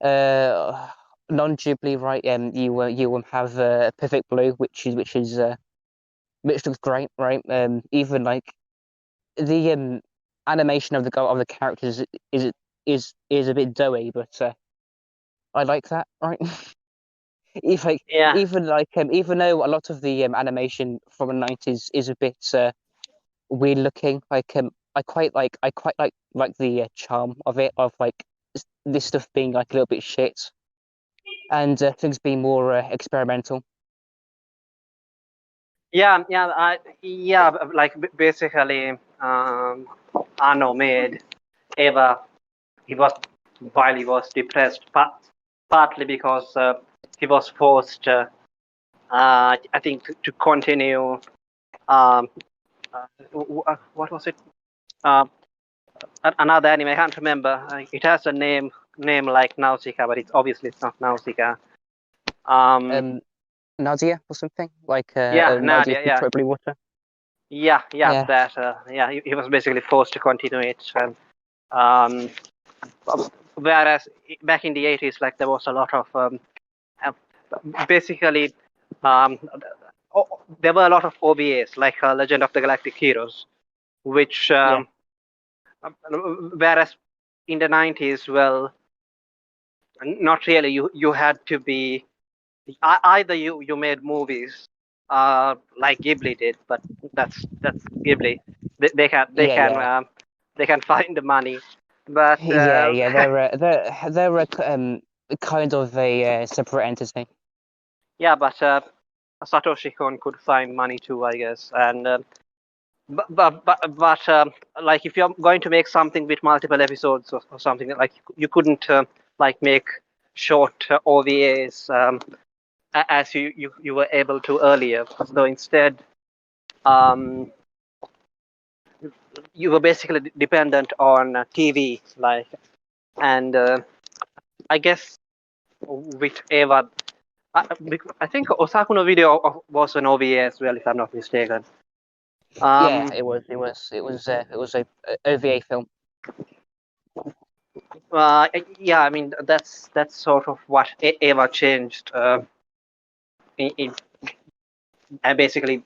Uh, non-Ghibli, right? You have Perfect Blue, which looks great, right? Even like the animation of the characters is is a bit doughy, but I like that, right? If like Yeah, even though a lot of the animation from the 90s is a bit weird looking, like I quite like the charm of it, of like this stuff being like a little bit shit and things being more experimental. yeah, like basically, Arno made Eva. He was while he was depressed, partly because he was forced, I think, to continue. Um, what was it? Uh, Another anime. I can't remember. It has a name like Nausicaa, but it's not Nausicaa. Um, Um, Nadia or something like yeah, Nadia Nadia. from Yeah, Strawberry Water. yeah. Yeah. That. Yeah, he was basically forced to continue it. Um, whereas back in the 80s, like there was a lot of uh, basically um, there were a lot of OVAs like Legend of the Galactic Heroes, which Yeah, whereas in the 90s, well, not really. You had to be either you made movies like Ghibli did, but that's Ghibli. They can yeah. they can find the money, but Yeah. They're kind of a separate entity. yeah, but Satoshi Kon could find money too, I guess. And but like if you're going to make something with multiple episodes or something, like you couldn't like make short OVAs as you were able to earlier. So instead, um, you were basically dependent on TV, like, and I guess with Eva, I think Osaku no Video was an OVA as well, if I'm not mistaken. Yeah, Um, it was a OVA film. yeah, I mean that's sort of what Eva changed. In and basically,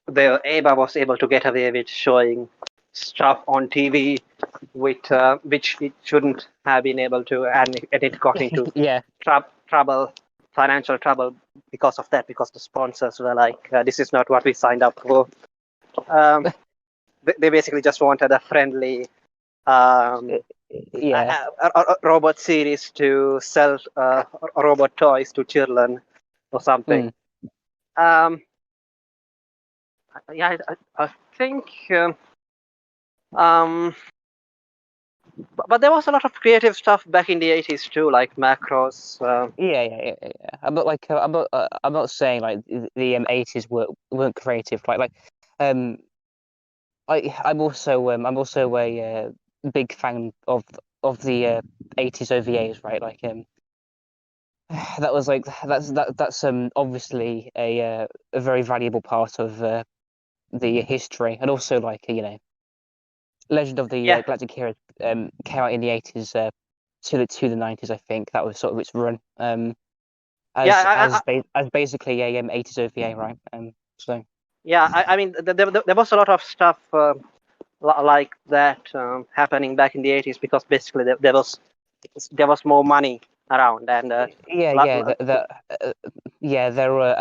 the Eva was able to get away with showing stuff on TV, with which it shouldn't have been able to, and it got into Yeah, trouble, financial trouble because of that, because the sponsors were like, "This is not what we signed up for." Um, they basically just wanted a friendly um, yeah, robot series to sell robot toys to children or something. mm. Um, yeah, I think. Um, but there was a lot of creative stuff back in the 80s too, like macros. Yeah. I'm not saying like the 80s weren't creative. Um, I'm also a big fan of the 80s OVAs, right? That was like that's obviously a very valuable part of the history, and also Legend of the Yeah, Galactic Heroes came out in the 80s to the 90s. I think that was sort of its run yeah, as basically a 80s OVA, right? So yeah. I mean, there was a lot of stuff like that happening back in the 80s because basically there was more money around, and yeah, lo- yeah, lo- yeah, there were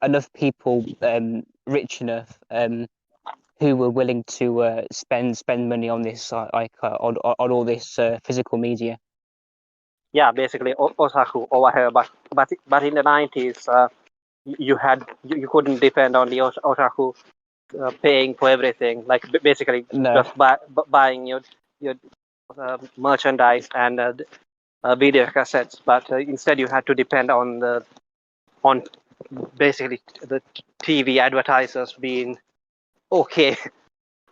enough people rich enough who were willing to spend money on this on all this physical media. yeah, basically otaku over here. But in the 90s, you couldn't depend on the otaku paying for everything. Like basically No, just buying your merchandise and video cassettes. But instead, you had to depend on basically the TV advertisers being okay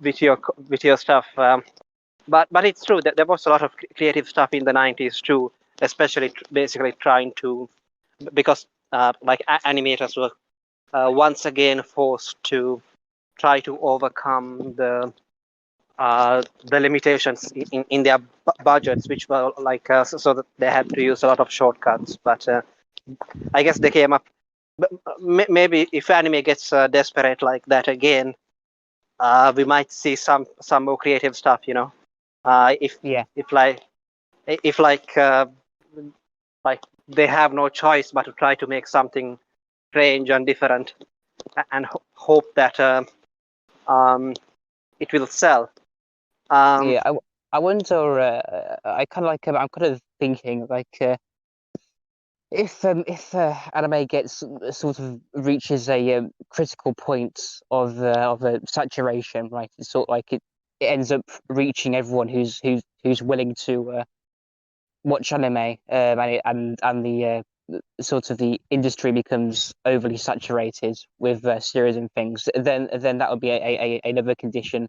with your stuff. But it's true that there was a lot of creative stuff in the 90s too, especially basically trying to, because like animators were once again forced to try to overcome the limitations in their budgets, which were like so that they had to use a lot of shortcuts. But I guess they came up. Maybe if anime gets desperate like that again, we might see some more creative stuff. You know, if yeah, if like if like they have no choice but to try to make something strange and different, and hope that um, it will sell. Um, yeah. I wonder. I kind of I'm kind of thinking if anime gets sort of reaches a critical point of saturation, right? It's sort of like it ends up reaching everyone who's willing to watch anime, and the sort of the industry becomes overly saturated with series and things. Then that would be another condition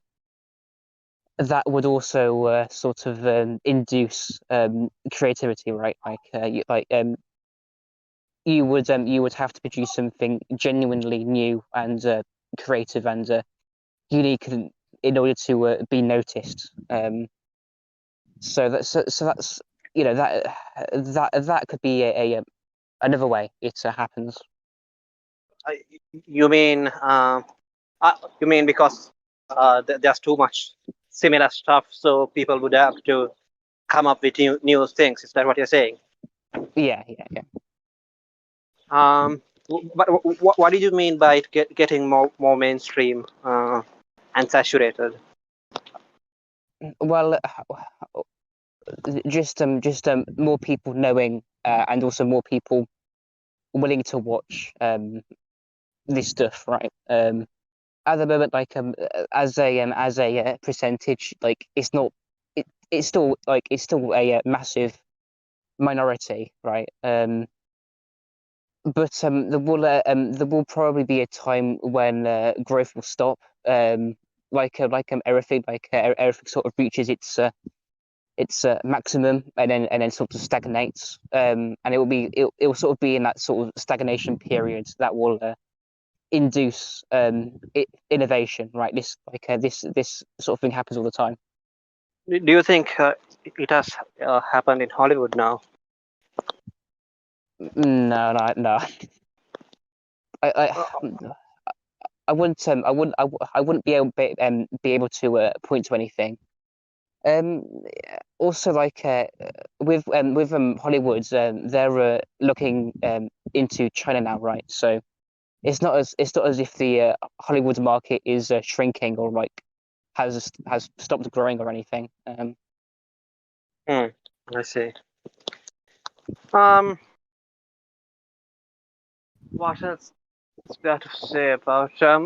that would also sort of induce creativity, right? You would have to produce something genuinely new and creative and unique in order to be noticed. So that's that could be a another way it happens. You mean because there's too much similar stuff, so people would have to come up with new things? Is that what you're saying? Yeah. But what did you mean by it getting more mainstream and saturated? Well, just more people knowing, and also more people willing to watch this stuff, right? At the moment, like as a percentage, like it's still a massive minority, right? But there will probably be a time when growth will stop. Everything, everything sort of reaches its maximum, and then sort of stagnates. And it will sort of be in that sort of stagnation period that will induce innovation, right? This sort of thing happens all the time. Do you think it has happened in Hollywood now? No, no, no. I, Uh, I, I wouldn't be able to point to anything. Um, Also, like with Hollywood, they're looking into China now, right? So it's not as if the Hollywood market is shrinking or like has stopped growing or anything. hmm, I see. Um, what else is there to say about there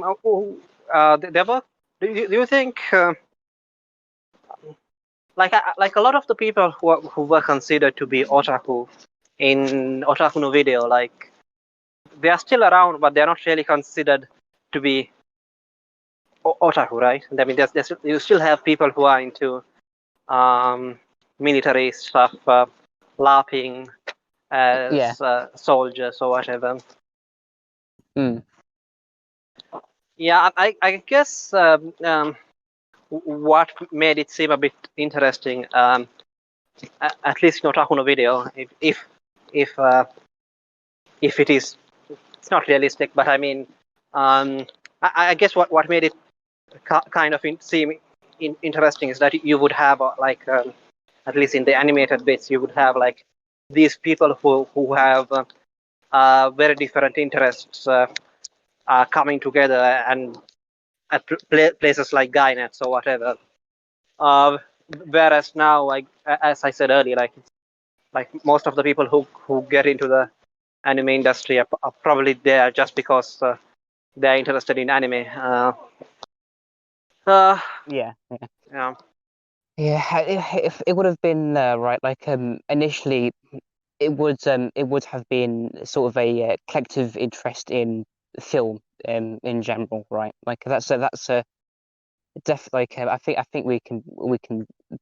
were? Do you think like a lot of the people who were considered to be otaku in Otaku no Video, like they are still around, but they're not really considered to be otaku, right? I mean, you still have people who are into um, military stuff, LARPing Yeah. as soldiers or whatever. Mm, Yeah, I guess what made it seem a bit interesting, at least in Otaku no Video, if uh, if it is, it's not realistic, but I mean, I guess what made it kind of seem interesting is that you would have like at least in the animated bits, you would have like these people who have very different interests coming together and at places like Gynets or whatever. Uh, Whereas now, like as I said earlier, like most of the people who get into the anime industry are probably there just because they're interested in anime. Uh, yeah. yeah. Yeah, if it would have been right, like initially it would have been sort of a collective interest in film in general, right? Like that's a definitely like I think we can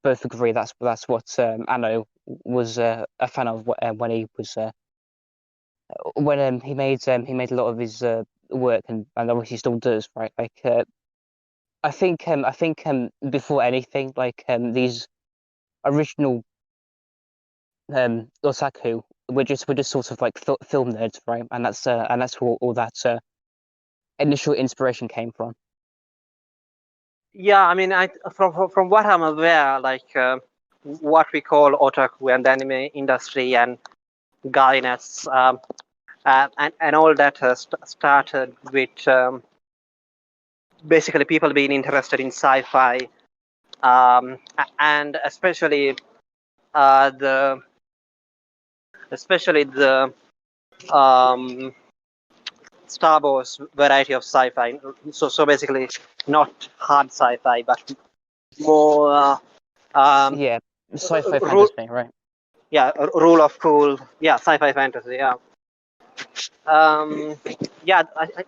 both agree that's what Anno was a fan of when he was when he made a lot of his work, and obviously still does, right? Like I think before anything, like these original otaku, we're just sort of like film nerds, right? And that's where all that initial inspiration came from. Yeah, I mean, from what I'm aware, like what we call otaku and the anime industry and Gynets and all that started with basically people being interested in sci-fi and uh, the especially the um, Star Wars variety of sci-fi. So basically, not hard sci-fi, but more um, Yeah, sci-fi rule, fantasy, right? yeah, rule of cool, yeah, sci-fi fantasy, yeah. Um, yeah,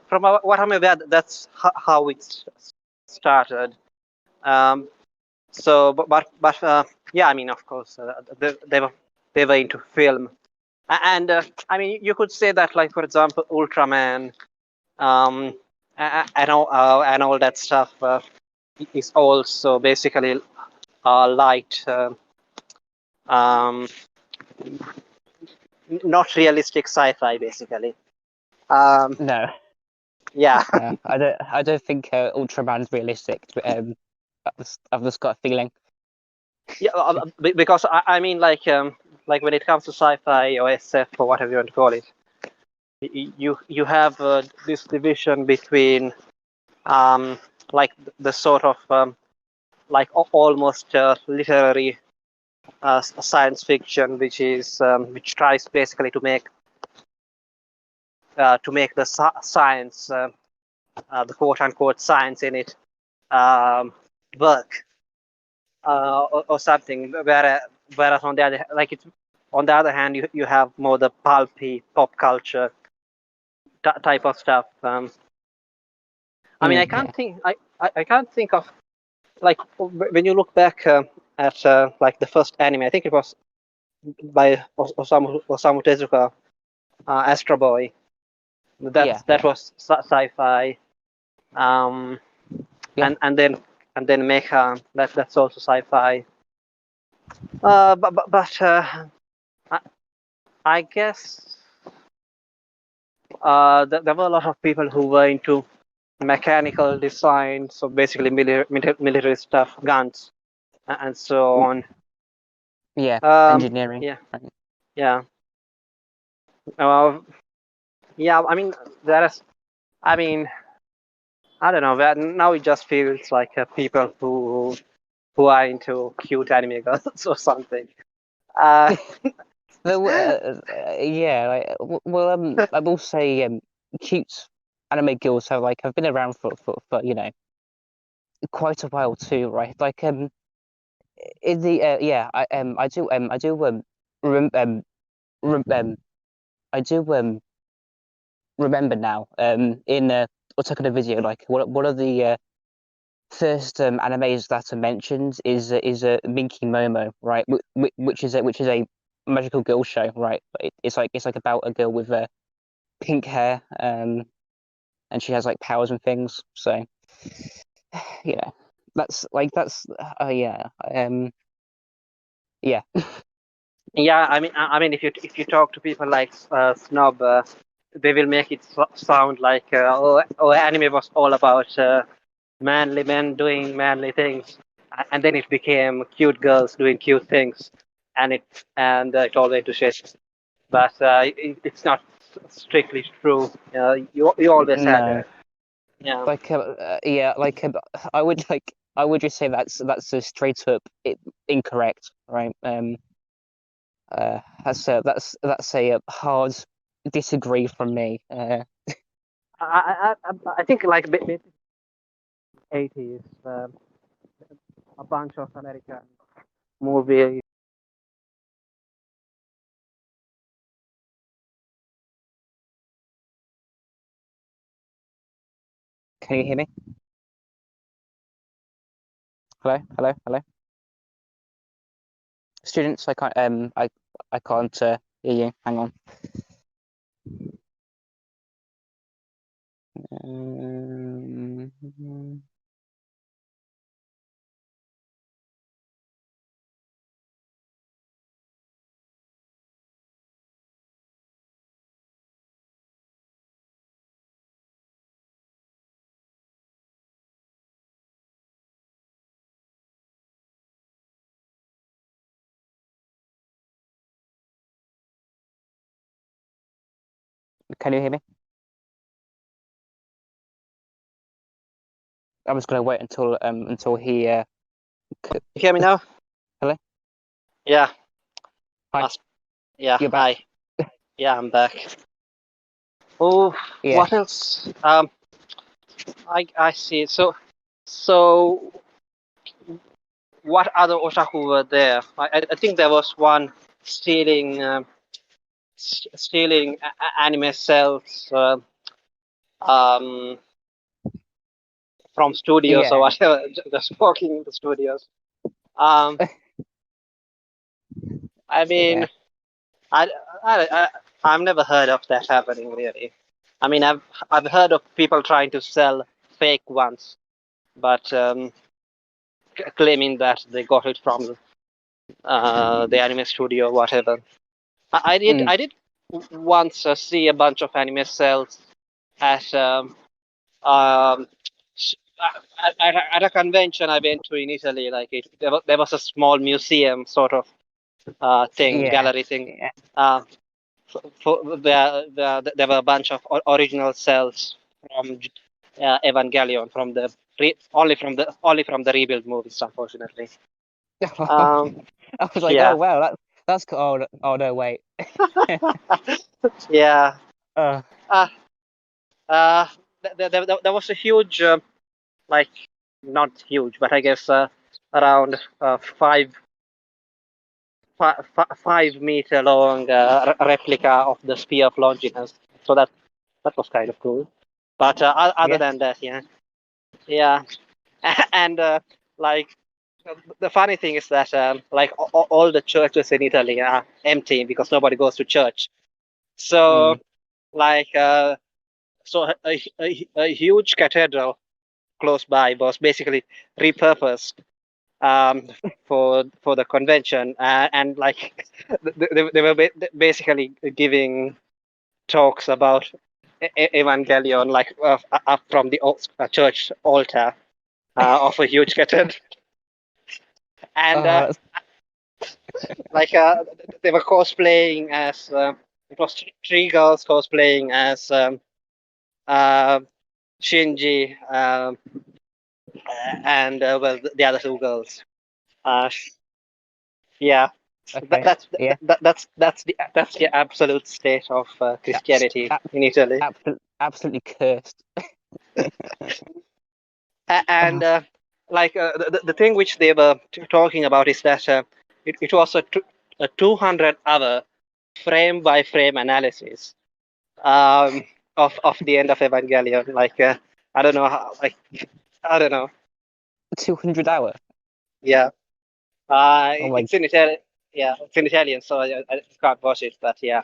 from what I'm aware, that's how it started. Um, so, but yeah, I mean, of course, they were into film, and I mean, you could say that, like for example, Ultraman, um, and all that stuff is also basically light. Um, not realistic sci-fi, basically. Um, No, yeah, I don't think Ultraman's realistic. I've just got a feeling. yeah, because I mean, like when it comes to sci-fi or SF or whatever you want to call it, you have this division between like the sort of like almost literary science fiction, which tries basically to make the science, the quote unquote science in it, um, work, or something. Whereas on the other, like it's on the other hand, you have more the pulpy pop culture type of stuff. I mean, Yeah, I can't think of, like, when you look back at like the first anime. I think it was by Osamu Tezuka, Astro Boy. That yeah. was sci-fi. Um, Yeah. and then Mecha. That's also sci-fi. But I, I guess there were a lot of people who were into mechanical design, so basically military stuff, guns, and so Mm, on. yeah, engineering. Yeah, Right. yeah, uh, yeah. I mean, there is. I mean, I don't know. Now it just feels like people who are into cute anime girls or something. Uh, Yeah, well, I will say, cute anime girls have been around for quite a while too, right? Like, in the yeah, I do rem rem I do remember now, in Otaku no video, like one of the first animes that are mentioned is Minky Momo, right? Which is a magical girl show, right? It's like about a girl with pink hair, and she has like powers and things. So you know, that's yeah, yeah, Yeah, I mean, if you talk to people like Snob, they will make it sound like anime was all about manly men doing manly things, and then it became cute girls doing cute things, and it all went to shit. But it's not strictly true. You always had no, yeah. yeah, I would just say that's a straight up incorrect, right? That's a hard disagree from me. I think like maybe 80s, a bunch of American movies. Can you hear me? Hello, hello, hello. Students, I can't hear you. Hang on. Um, can you hear me? I'm just gonna wait until he You hear me now? hello. Yeah. Hi, Yeah. you're back. Hi. Yeah, I'm back. Oh, Yeah. what else? I see. So what other otaku were there? I think there was one stealing stealing anime cells um from studios or Yeah. whatever, just walking in the studios. Um, I mean, Yeah. I, I, I I've never heard of that happening really. I mean, I've heard of people trying to sell fake ones, but claiming that they got it from the anime studio or whatever. I did once see a bunch of anime cells at um at a convention I went to in Italy. Like there was a small museum sort of thing, Yeah, gallery thing. yeah. Uh, there were a bunch of original cells from Evangelion from the only from the rebuild movies, unfortunately. Um, I was like, oh yeah, wow, that's cool. Oh no, wait. yeah. Uh, Uh, uh, there was a huge, like, not huge, but I guess around 5 meter long replica of the Spear of Longinus. So that was kind of cool. But other yeah. than that, yeah, yeah, and like the funny thing is that like all the churches in Italy are empty because nobody goes to church. So Mm. like so a huge cathedral close by was basically repurposed um, for the convention, and like they were basically giving talks about Evangelion, like up from the church altar of a huge cathedral, and Uh, like they were cosplaying as it was three girls cosplaying as uh, Shinji, and well the other two girls. Uh, yeah, okay. Yeah. that's the absolute state of Abs Christianity ab in Italy. absolutely cursed. And Uh, like the thing which they were talking about is that it was a 200 hour frame by frame analysis um, of the end of Evangelion. Like I don't know how, like I don't know. 200 hour. Yeah, Oh my. it's in Italian. Yeah, it's in Italian, so I can't watch it. But yeah,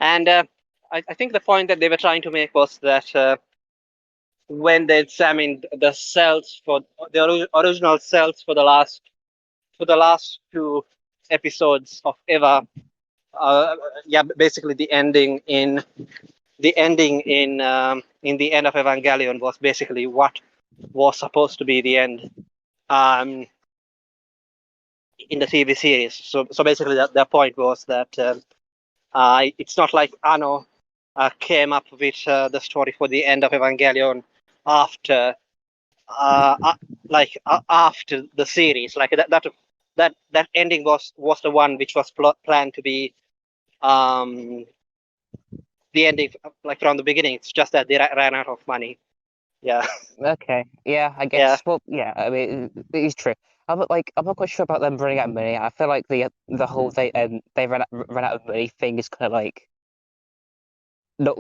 and I think the point that they were trying to make was that when they examined the cells for the original cells for the last two episodes of Eva, yeah, basically the ending in the end of Evangelion was basically what was supposed to be the end um, in the TV series. So basically, the point was that it's not like Anno came up with the story for the end of Evangelion after after the series. Like that ending was the one which was planned to be um, the ending, like from the beginning. It's just that they ran out of money. Yeah, Okay. Yeah, I yeah. guess. Well, yeah. I mean, it is true. I'm not quite sure about them running out of money. I feel like the whole they ran out of money thing is kind of like not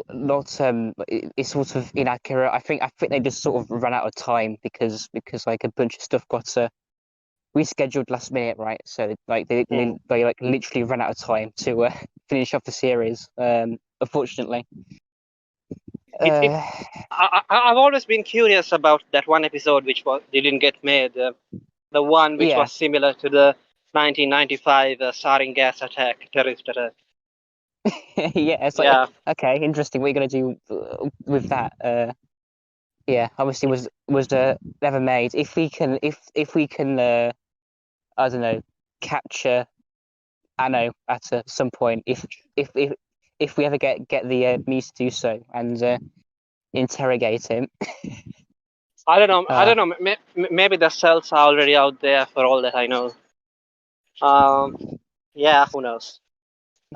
it's sort of inaccurate. I think they just sort of ran out of time because like a bunch of stuff got rescheduled last minute, right? So like Mm. they like literally ran out of time to finish off the series. Unfortunately. It Uh, I've always been curious about that one episode which didn't get made. The one which yeah. was similar to the 1995 sarin gas attack, terrorist attack. Yeah, it's like Yeah, okay, interesting. What are you gonna do with that? Yeah, obviously was never made. If we can I don't know capture Anno at some point if if if we ever get the means to do so and interrogate him. I don't know. I Uh, don't know. Maybe the cells are already out there for all that I know. Yeah, who knows?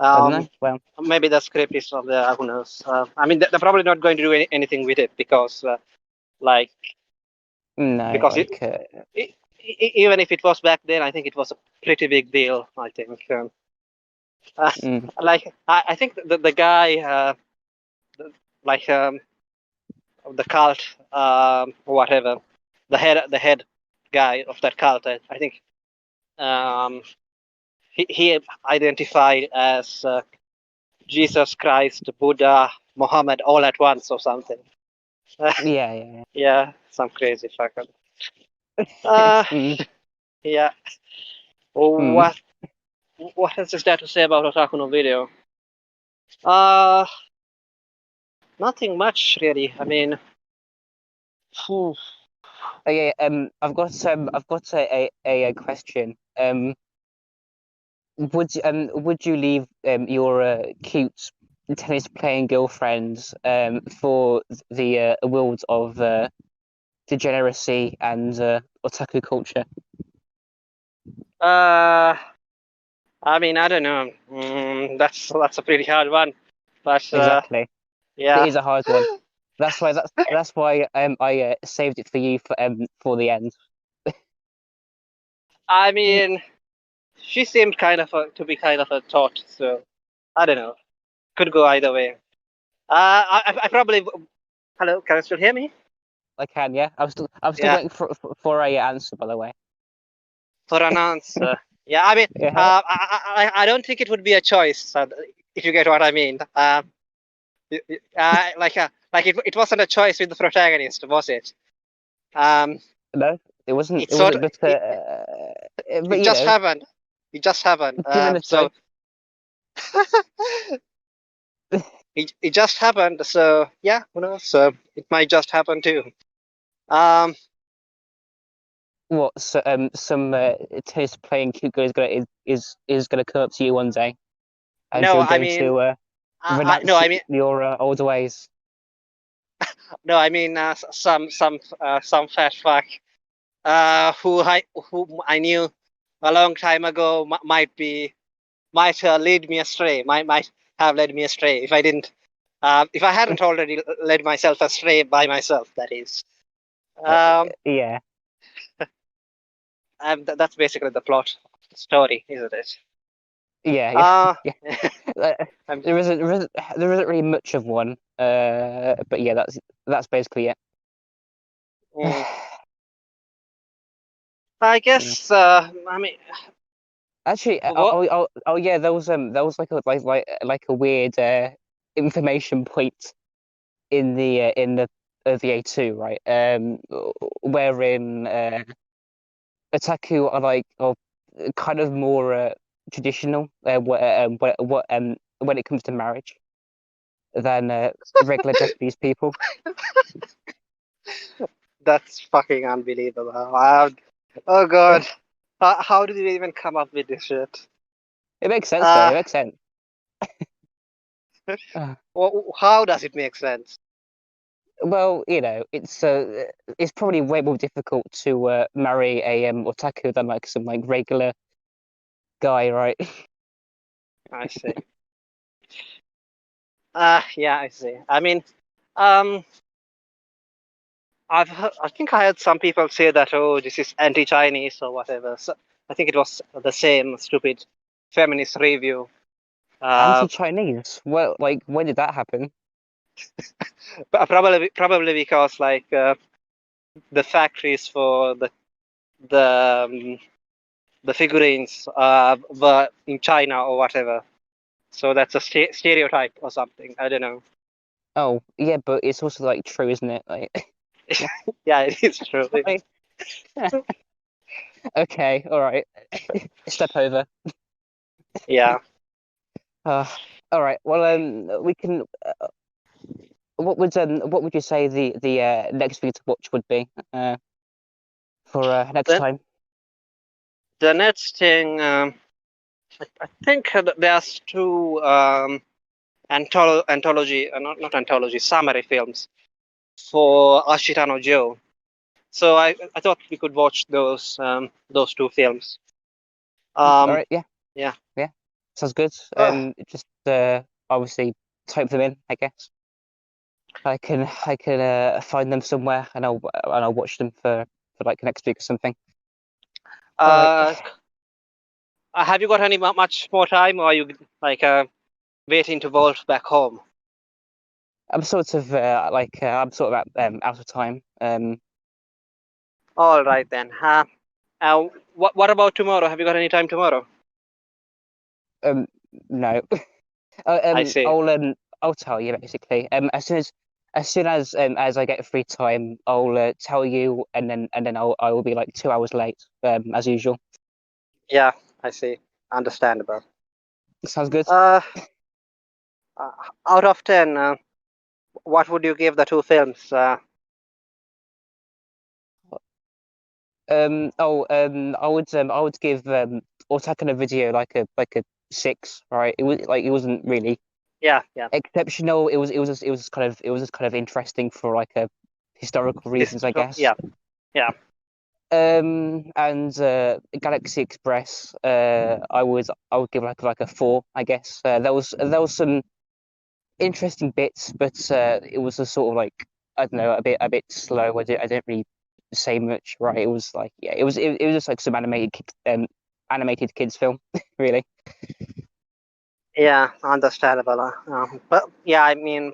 I don't know. Well, Maybe the script is of the who knows. I mean, they're probably not going to do anything with it because, like, no, because like even if it was back then, I think it was a pretty big deal. I think, uh, mm, like, I think the guy, like, the cult, whatever, the head guy of that cult, I think, um, he identified as Jesus Christ, Buddha, Muhammad all at once or something. yeah, yeah, Yeah, some crazy fucker. yeah. Uh, Mm, yeah. mm. What? what else is there to say about Otaku no Video? Uh, Nothing much really. I mean, phew, Oh yeah, I've got a question. Would you leave your cute tennis playing girlfriend for the world of degeneracy and otaku culture? uh, I mean, I don't know. That's a pretty hard one, but Exactly. It yeah. is a hard one. That's why I saved it for you for the end. I mean, she seemed to be kind of a thought, so I don't know. Could go either way. I probably. Hello, can you still hear me? I can, yeah. I'm still Yeah, waiting for a answer, by the way. for an answer. Yeah, I mean, Yeah. I don't think it would be a choice, if you get what I mean. Like it wasn't a choice with the protagonist, was it? Um, No, it wasn't. it It sort wasn't. of, But it you just know, happened. It just happened. given a So choice, it just happened. So yeah, who knows? So it might just happen too. Um, what some tennis playing cute girl is gonna come up to you one day, and no, you're I going mean, to no, renounce I mean, your old ways. no, I mean, some fat fuck, who I knew a long time ago might lead me astray. Might have led me astray if I didn't. If I hadn't already led myself astray by myself, that is. Uh, Um, yeah, that's basically the plot of the story, isn't it? yeah, yeah, Uh, yeah. Uh, I'm, there isn't really much of one. But yeah, that's basically it. mm, I Yeah. guess. I mean, Actually, what? oh yeah, there was like like a weird information point in the VA2, right? Wherein otaku are kind of more traditional when it comes to marriage than regular Japanese people. That's fucking unbelievable. Oh god, how did you even come up with this shit? It makes sense though. Uh, It makes sense. Uh, how does it make sense? well, you know, it's probably way more difficult to marry a otaku than like some like regular guy, right? I see. Yeah, I see. I mean, um, I think I heard some people say that, oh, this is anti-Chinese or whatever. So I think it was the same stupid feminist review. Uh, Anti-Chinese. Well, like when did that happen? probably because like the factories for the the figurines were in China or whatever. So that's a stereotype or something. I don't know. Oh, yeah, but it's also like true, isn't it? Like, Yeah, it is true. like, okay, all right. Step over. Yeah. Uh, all right. Well, we can. What would you say the next thing to watch would be for next Then time? the next thing, I think there's two anthology, not anthology, summary films for Ashita no Joe. So I thought we could watch those two films. All Um, right. Yeah. yeah. Yeah. Sounds good. Uh, Just obviously type them in, I guess. I can find them somewhere and I'll watch them for like next week or something. All right. uh, have you got any much more time, or are you like waiting to vault back home? I'm sort of out of time. All right then. What about tomorrow? Have you got any time tomorrow? Um no. I see. I'll tell you basically. As soon as I get free time, I'll tell you, and then I will be like 2 hours late, as usual. Yeah, I see. understandable. Sounds good. Uh, Out of 10, what would you give the two films? I would give Otaku no Video like a 6, right? It wasn't really Yeah, yeah. exceptional. It was just kind of interesting for like a historical reasons, I guess. Yeah, yeah, And Galaxy Express, I would give like a 4, I guess. There was some interesting bits, but it was a sort of like, I don't know, a bit slow. I didn't really say much, right? It was like, yeah, it was just like some animated kids film, really. yeah. Understandable. But yeah, I mean,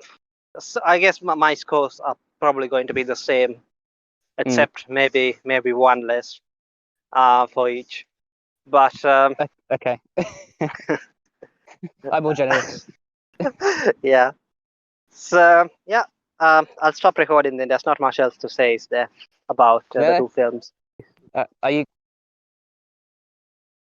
I guess my scores are probably going to be the same, Mm. except maybe one less for each. But Okay, I'm more generous. yeah. So yeah, I'll stop recording then. There's not much else to say, is there, about the Yeah, two films? are you